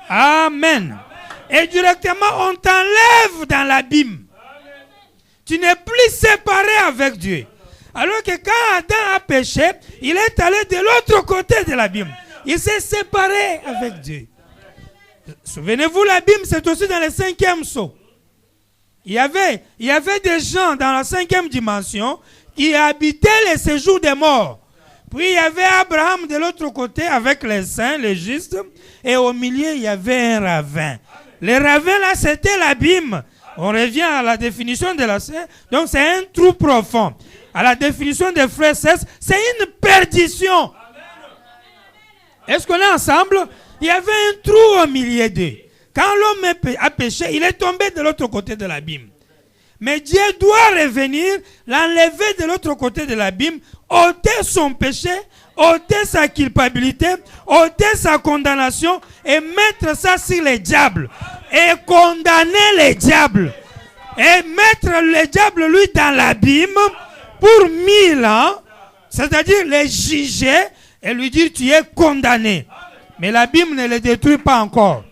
Amen. Et directement, on t'enlève dans l'abîme. Tu n'es plus séparé avec Dieu. Alors que quand Adam a péché, il est allé de l'autre côté de l'abîme. Il s'est séparé avec Dieu. Souvenez-vous, l'abîme, c'est aussi dans le 5e sceau. Il y avait des gens dans la 5e dimension qui habitaient les séjours des morts. Puis il y avait Abraham de l'autre côté avec les saints, les justes. Et au milieu, il y avait un ravin. Le ravin là, c'était l'abîme. On revient à la définition de la scène. Donc c'est un trou profond. À la définition des frères, c'est une perdition. Est-ce qu'on est ensemble? Il y avait un trou au milieu d'eux. Quand l'homme a péché, il est tombé de l'autre côté de l'abîme. Mais Dieu doit revenir, l'enlever de l'autre côté de l'abîme, ôter son péché, ôter sa culpabilité, ôter sa condamnation et mettre ça sur les diables. Et condamner les diables. Et mettre le diable, lui, dans l'abîme pour 1000 ans. C'est-à-dire les juger et lui dire tu es condamné. Mais l'abîme ne le détruit pas encore.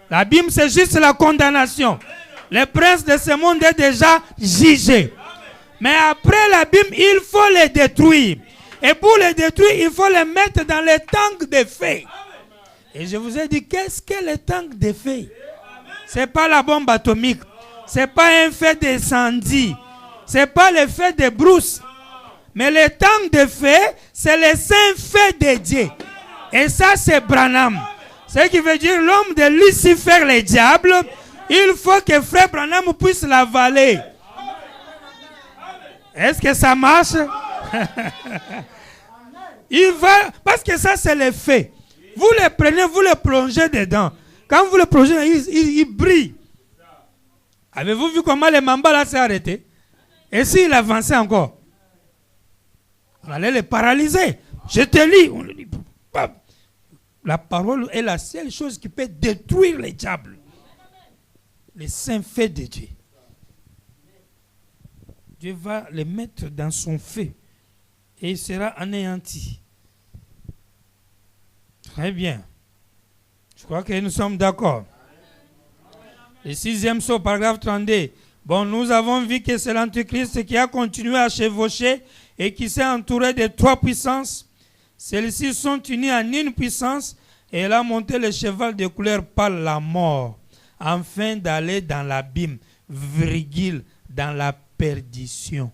L'abîme, c'est juste la condamnation. Le prince de ce monde est déjà jugé. Mais après l'abîme, il faut les détruire. Et pour les détruire, il faut les mettre dans les tanks de feu. Et je vous ai dit, qu'est-ce que les tanks de feu? Ce n'est pas la bombe atomique. Ce n'est pas un feu d'incendie. Ce n'est pas le feu de brousse. Mais les tanks de feu, c'est le saint feu de Dieu. Et ça, c'est Branham. Ce qui veut dire l'homme de Lucifer, le diable. Il faut que frère Branham puisse l'avaler. Est-ce que ça marche? Il va, parce que ça, c'est le fait. Vous le prenez, vous le plongez dedans. Quand vous le plongez, il brille. Avez-vous vu comment le mamba là s'est arrêté? Et s'il avançait encore? On allait le paralyser. Je te lis. On le dit. La parole est la seule chose qui peut détruire les diables. Les saints faits de Dieu. Dieu va les mettre dans son feu. Et il sera anéanti. Très bien. Je crois que nous sommes d'accord. Le 6e sceau, paragraphe 32. Bon, nous avons vu que c'est l'Antéchrist qui a continué à chevaucher et qui s'est entouré de 3 puissances. Celles-ci sont unies en une puissance et elle a monté le cheval de couleur par la mort, afin d'aller dans l'abîme, virgule, dans la perdition,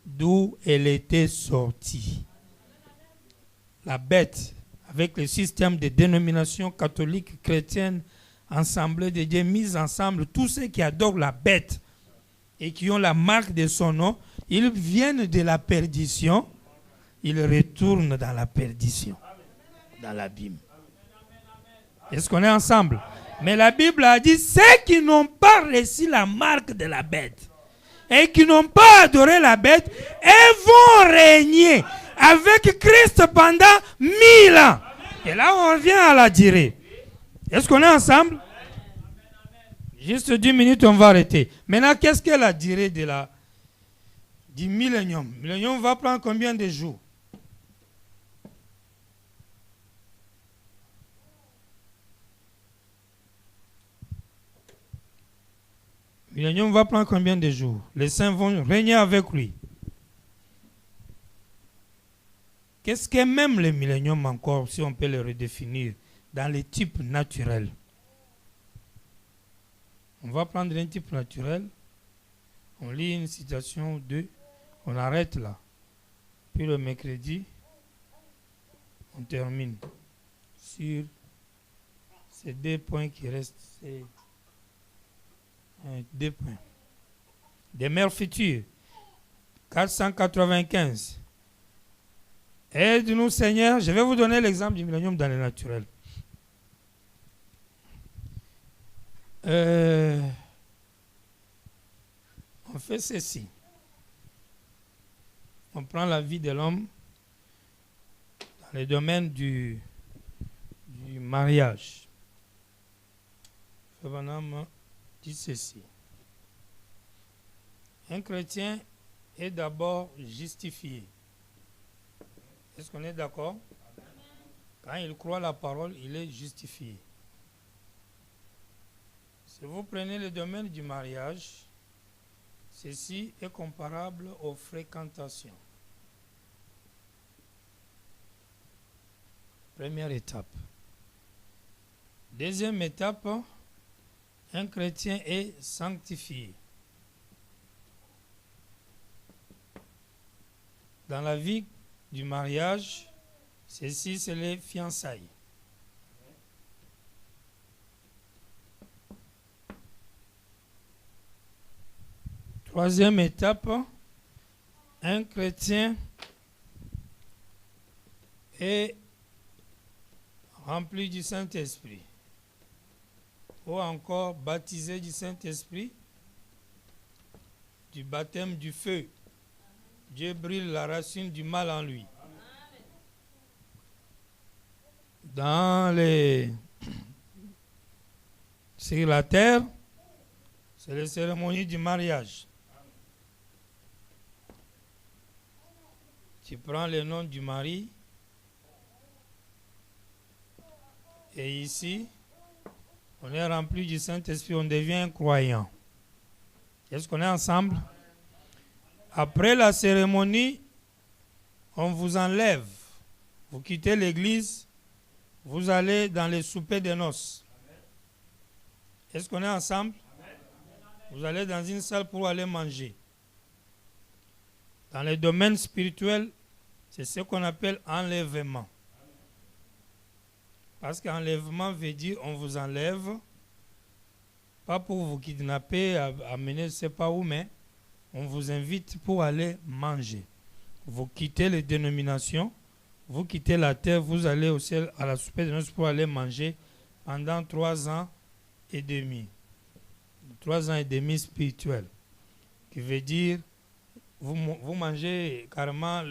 d'où elle était sortie. La bête, avec le système de dénomination catholique, chrétienne, Assemblée de Dieu, mise ensemble, tous ceux qui adorent la bête et qui ont la marque de son nom, ils viennent de la perdition, ils retournent dans la perdition, dans l'abîme. Est-ce qu'on est ensemble? Mais la Bible a dit, ceux qui n'ont pas reçu la marque de la bête et qui n'ont pas adoré la bête, ils vont régner avec Christ pendant 1000 ans. Et là, on revient à la durée. Est-ce qu'on est ensemble? Juste 10 minutes, on va arrêter. Maintenant, qu'est-ce que la durée du millénium? Le millénium va prendre combien de jours? Le millénium va prendre combien de jours? Les saints vont régner avec lui. Qu'est-ce que même le millénium encore, si on peut le redéfinir dans les types naturels. On va prendre un type naturel, on lit une citation ou deux, on arrête là. Puis le mercredi, on termine sur ces 2 points qui restent. C'est 2 points. Des mères futures. 495. Aide-nous Seigneur. Je vais vous donner l'exemple du millénium dans le naturel. On fait ceci. On prend la vie de l'homme dans le domaine du mariage. Bonhomme dit ceci. Un chrétien est d'abord justifié. Est-ce qu'on est d'accord? Quand il croit la parole, il est justifié. Si vous prenez le domaine du mariage, ceci est comparable aux fréquentations. Première étape. Deuxième étape, un chrétien est sanctifié. Dans la vie du mariage, ceci c'est les fiançailles. Troisième étape, un chrétien est rempli du Saint-Esprit ou encore baptisé du Saint-Esprit, du baptême du feu. Dieu brûle la racine du mal en lui. Sur la terre, c'est la cérémonie du mariage. Tu prends le nom du mari et ici, on est rempli du Saint-Esprit, on devient un croyant. Est-ce qu'on est ensemble? Après la cérémonie, on vous enlève. Vous quittez l'église, vous allez dans les soupers de noces. Est-ce qu'on est ensemble? Vous allez dans une salle pour aller manger. Dans le domaine spirituel, c'est ce qu'on appelle enlèvement. Parce qu'enlèvement veut dire on vous enlève, pas pour vous kidnapper, amener je ne sais pas où, mais on vous invite pour aller manger. Vous quittez les dénominations, vous quittez la terre, vous allez au ciel à la souper de noces pour aller manger pendant 3 ans et demi. 3 ans et demi spirituels. Qui veut dire, vous mangez carrément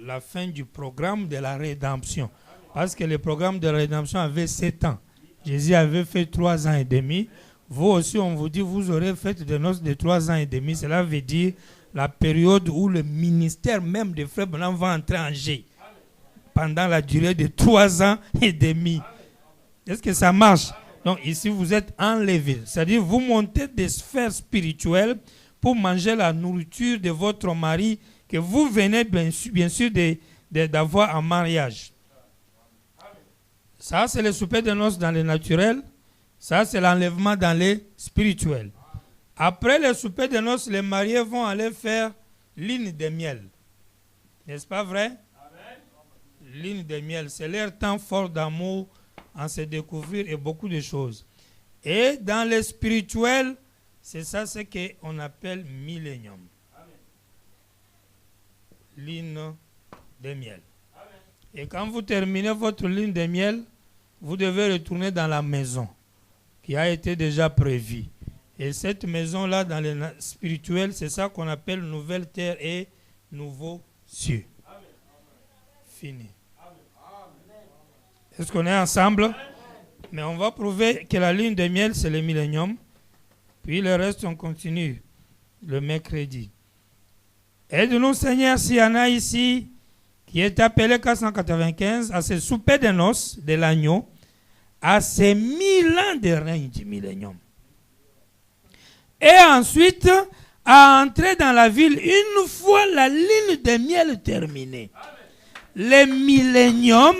la fin du programme de la rédemption. Parce que le programme de la rédemption avait 7 ans. Jésus avait fait 3 ans et demi. Vous aussi, on vous dit, vous aurez fait des noces de 3 ans et demi. Cela veut dire la période où le ministère même de Frère Branham va entrer en jeu. Pendant la durée de 3 ans et demi. Est-ce que ça marche? Donc ici, vous êtes enlevé. C'est-à-dire, vous montez des sphères spirituelles pour manger la nourriture de votre mari que vous venez bien sûr d'avoir en mariage. Ça, c'est le souper de noces dans le naturel. Ça, c'est l'enlèvement dans les spirituels. Après le souper de noces, les mariés vont aller faire lune de miel. N'est-ce pas vrai? Lune de miel, c'est leur temps fort d'amour, en se découvrir et beaucoup de choses. Et dans le spirituel, c'est ça ce qu'on appelle millénium. Lune de miel. Et quand vous terminez votre lune de miel, vous devez retourner dans la maison qui a été déjà prévue. Et cette maison-là, dans le spirituel, c'est ça qu'on appelle nouvelle terre et nouveaux cieux. Fini. Est-ce qu'on est ensemble? Mais on va prouver que la lune de miel, c'est le millénium. Puis le reste, on continue le mercredi. Aide-nous, Seigneur, s'il y en a ici qui est appelé 495 à ce souper de noces de l'agneau, à ces 1000 ans de règne du millénium. Et ensuite, à entrer dans la ville une fois la lune de miel terminée. Le millénium,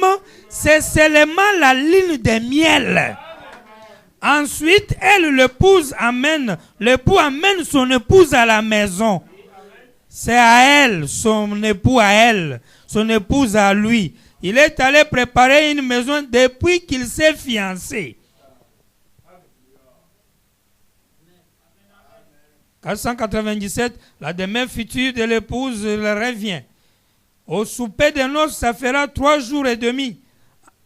c'est seulement la lune de miel. Ensuite, l'époux amène son épouse à la maison. C'est à elle, son époux à elle, son épouse à lui. Il est allé préparer une maison depuis qu'il s'est fiancé. 497, la demeure future de l'épouse revient. Au souper de noces, ça fera 3 jours et demi.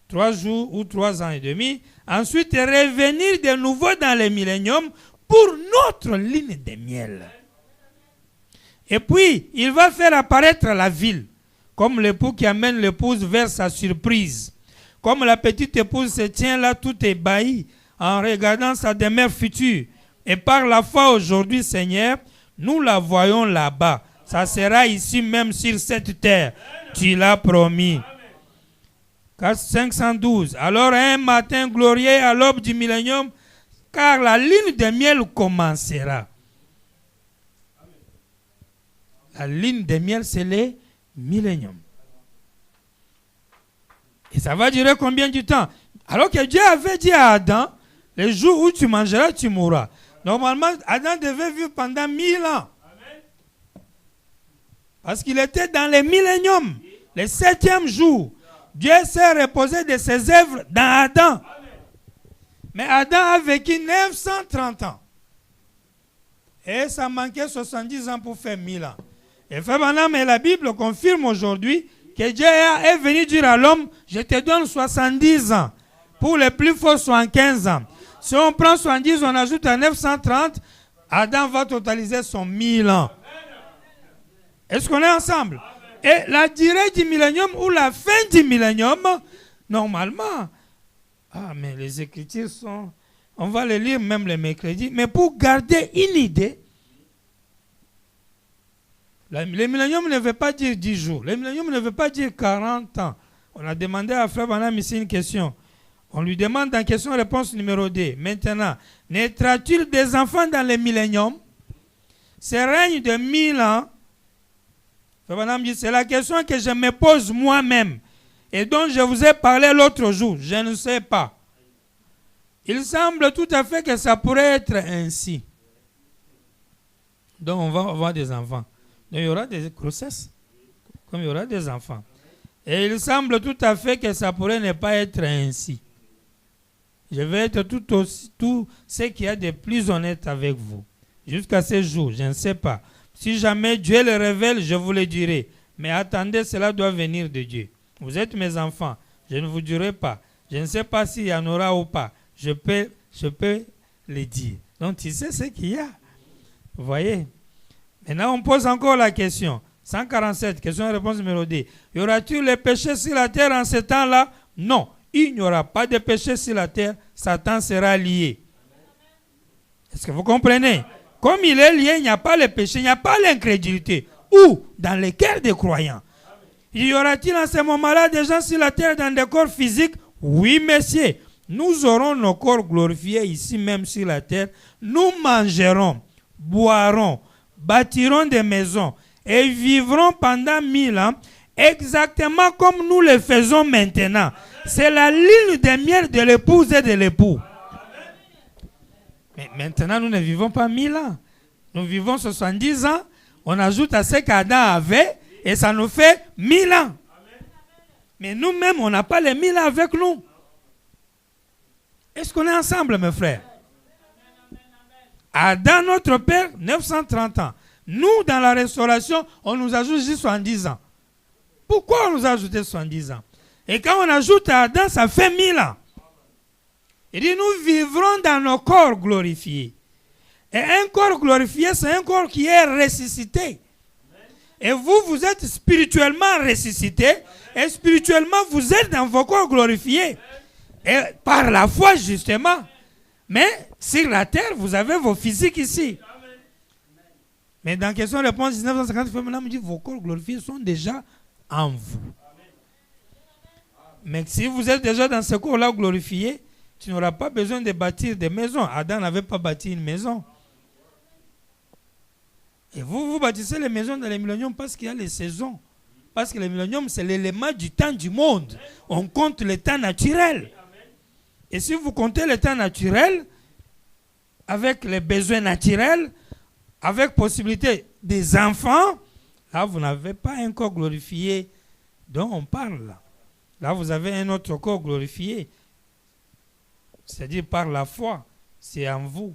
3 jours ou 3 ans et demi. Ensuite, revenir de nouveau dans le millénium pour notre ligne de miel. Et puis, il va faire apparaître la ville, comme l'époux qui amène l'épouse vers sa surprise. Comme la petite épouse se tient là tout ébahie en regardant sa demeure future. Et par la foi aujourd'hui, Seigneur, nous la voyons là-bas. Ça sera ici même sur cette terre. Tu l'as promis. 512. Alors un matin glorieux à l'aube du millénium, car la ligne de miel commencera. La ligne de miel, c'est le millénium. Et ça va durer combien de temps? Alors que Dieu avait dit à Adam, le jour où tu mangeras, tu mourras. Normalement, Adam devait vivre pendant 1000 ans. Parce qu'il était dans le millénium, le 7e jour. Dieu s'est reposé de ses œuvres dans Adam. Mais Adam a vécu 930 ans. Et ça manquait 70 ans pour faire 1000 ans. Et frère Branham, et la Bible confirme aujourd'hui que Dieu est venu dire à l'homme, je te donne 70 ans. Pour les plus forts, 75 ans. Si on prend 70, on ajoute à 930, Adam va totaliser son 1000 ans. Est-ce qu'on est ensemble? Et la durée du millénium ou la fin du millénium, normalement, mais les Écritures sont, on va les lire même le mercredi, mais pour garder une idée, le millénium ne veut pas dire 10 jours, le millénium ne veut pas dire 40 ans. On a demandé à Frère Branham ici une question. On lui demande dans question-réponse numéro 2. Maintenant, naîtra-t-il des enfants dans le millénium? Ce règne de 1000 ans, c'est la question que je me pose moi-même et dont je vous ai parlé l'autre jour. Je ne sais pas. Il semble tout à fait que ça pourrait être ainsi. Donc on va avoir des enfants. Donc il y aura des grossesses, comme il y aura des enfants. Et il semble tout à fait que ça pourrait ne pas être ainsi. Je vais être tout ce qu'il y a de plus honnête avec vous. Jusqu'à ce jour, je ne sais pas. Si jamais Dieu le révèle, je vous le dirai. Mais attendez, cela doit venir de Dieu. Vous êtes mes enfants. Je ne vous dirai pas. Je ne sais pas s'il y en aura ou pas. Je peux le dire. Donc tu sais ce qu'il y a. Vous voyez? Maintenant, on pose encore la question. 147, question-réponse numéro 2. Y aura-t-il le péché sur la terre en ce temps-là? Non. Il n'y aura pas de péché sur la terre. Satan sera lié. Est-ce que vous comprenez? Comme il est lié, il n'y a pas le péché, il n'y a pas l'incrédulité. Où? Dans les cœurs des croyants. Y aura-t-il en ce moment-là des gens sur la terre dans des corps physiques? Oui, messieurs. Nous aurons nos corps glorifiés ici même sur la terre. Nous mangerons, boirons, bâtirons des maisons et vivrons pendant 1000 ans exactement comme nous le faisons maintenant. C'est la ligne de miel de l'épouse et de l'époux. Mais maintenant, nous ne vivons pas 1000 ans. Nous vivons 70 ans. On ajoute à ce qu'Adam avait et ça nous fait 1000 ans. Mais nous-mêmes, on n'a pas les 1000 ans avec nous. Est-ce qu'on est ensemble, mes frères? Adam, notre père, 930 ans. Nous, dans la restauration, on nous ajoute juste 70 ans. Pourquoi on nous a ajouté 70 ans? Et quand on ajoute à Adam, ça fait 1000 ans. Il dit, nous vivrons dans nos corps glorifiés. Et un corps glorifié, c'est un corps qui est ressuscité. Et vous, vous êtes spirituellement ressuscité. Et spirituellement, vous êtes dans vos corps glorifiés. Et par la foi, justement. Mais sur la terre, vous avez vos physiques ici. Mais dans question-réponse 1950, maintenant me dit, vos corps glorifiés sont déjà en vous. Mais si vous êtes déjà dans ce corps-là glorifié, tu n'auras pas besoin de bâtir des maisons. Adam n'avait pas bâti une maison. Et vous bâtissez les maisons dans les milléniums parce qu'il y a les saisons. Parce que le millénium, c'est l'élément du temps du monde. On compte le temps naturel. Et si vous comptez le temps naturel, avec les besoins naturels, avec possibilité des enfants, là, vous n'avez pas un corps glorifié dont on parle. Là, vous avez un autre corps glorifié. C'est-à-dire par la foi. C'est en vous.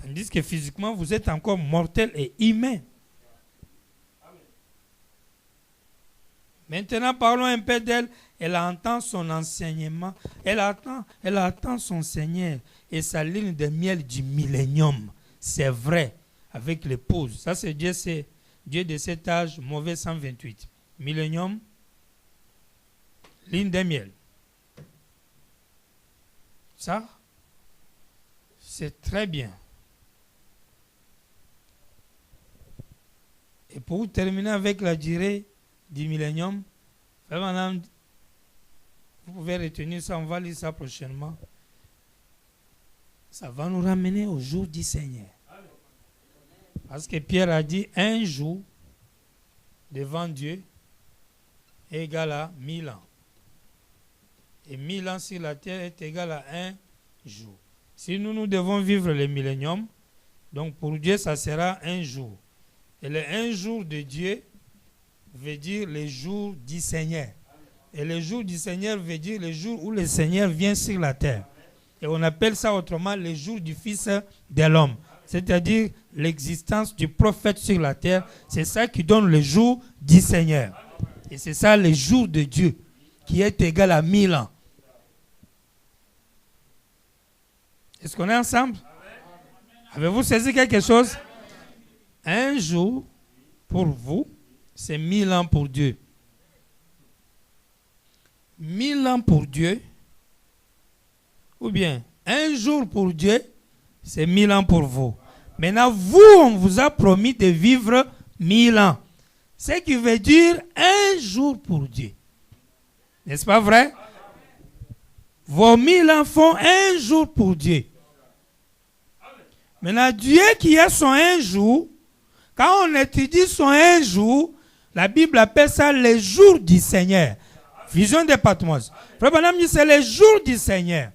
Tandis que physiquement, vous êtes encore mortel et humain. Maintenant, parlons un peu d'elle. Elle entend son enseignement. Elle attend son Seigneur et sa ligne de miel du millénium. C'est vrai, avec l'épouse. Ça, c'est Dieu de cet âge, mauvais 128. Millénium, ligne de miel. Ça, c'est très bien. Et pour terminer avec la durée du millénium, vous pouvez retenir ça, on va lire ça prochainement. Ça va nous ramener au jour du Seigneur. Parce que Pierre a dit un jour devant Dieu est égal à 1000 ans. Et 1000 ans sur la terre est égal à un jour. Si nous devons vivre le millénium, donc pour Dieu, ça sera un jour. Et le un jour de Dieu veut dire le jour du Seigneur. Et le jour du Seigneur veut dire le jour où le Seigneur vient sur la terre. Et on appelle ça autrement le jour du Fils de l'homme. C'est-à-dire l'existence du prophète sur la terre. C'est ça qui donne le jour du Seigneur. Et c'est ça le jour de Dieu qui est égal à 1000 ans. Est-ce qu'on est ensemble? Avez-vous saisi quelque chose? Un jour pour vous, c'est 1000 ans pour Dieu. 1000 ans pour Dieu, ou bien un jour pour Dieu, c'est 1000 ans pour vous. Maintenant, vous, on vous a promis de vivre 1000 ans. Ce qui veut dire un jour pour Dieu. N'est-ce pas vrai? Vos 1000 ans font un jour pour Dieu. Maintenant, Dieu qui a son un jour, quand on étudie son un jour, la Bible appelle ça le jour du Seigneur. Vision de Patmos. Frère Branham dit c'est le jour du Seigneur.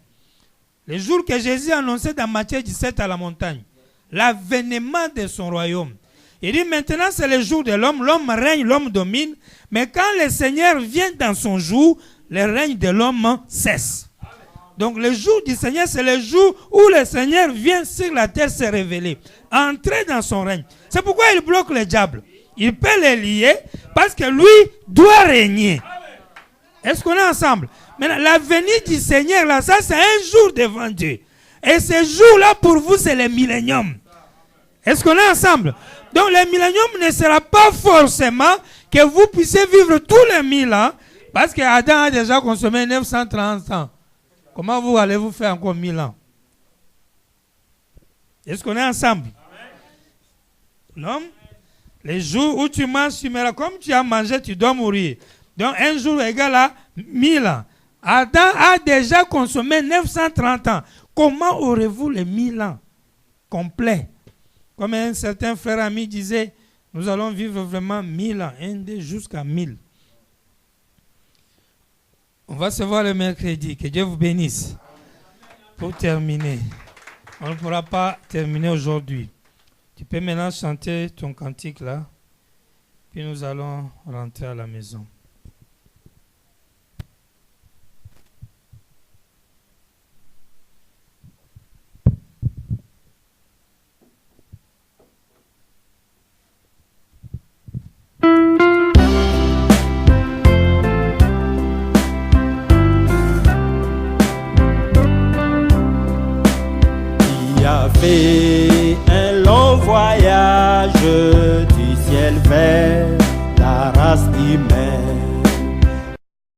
Le jour que Jésus a annoncé dans Matthieu 17 à la montagne. L'avènement de son royaume. Il dit maintenant c'est le jour de l'homme. L'homme règne, l'homme domine. Mais quand le Seigneur vient dans son jour, le règne de l'homme cesse. Donc le jour du Seigneur, c'est le jour où le Seigneur vient sur la terre se révéler. Entrer dans son règne. C'est pourquoi il bloque le diable. Il peut les lier parce que lui doit régner. Est-ce qu'on est ensemble? Maintenant, la venue du Seigneur, là, ça c'est un jour devant Dieu. Et ce jour-là, pour vous, c'est le millénium. Est-ce qu'on est ensemble? Donc le millénium ne sera pas forcément que vous puissiez vivre tous les 1000 ans, parce que Adam a déjà consommé 930 ans. Comment vous allez vous faire encore 1000 ans? Est-ce qu'on est ensemble? Non? Les jours où tu manges, tu mettras. Comme tu as mangé, tu dois mourir. Donc un jour égal à 1000 ans. Adam a déjà consommé 930 ans. Comment aurez-vous les 1000 ans complets? Comme un certain frère ami disait, nous allons vivre vraiment 1000 ans, jusqu'à 1000. On va se voir le mercredi. Que Dieu vous bénisse. Pour terminer, on ne pourra pas terminer aujourd'hui. Tu peux maintenant chanter ton cantique là, puis nous allons rentrer à la maison. Il a fait un long voyage du ciel vers la race humaine.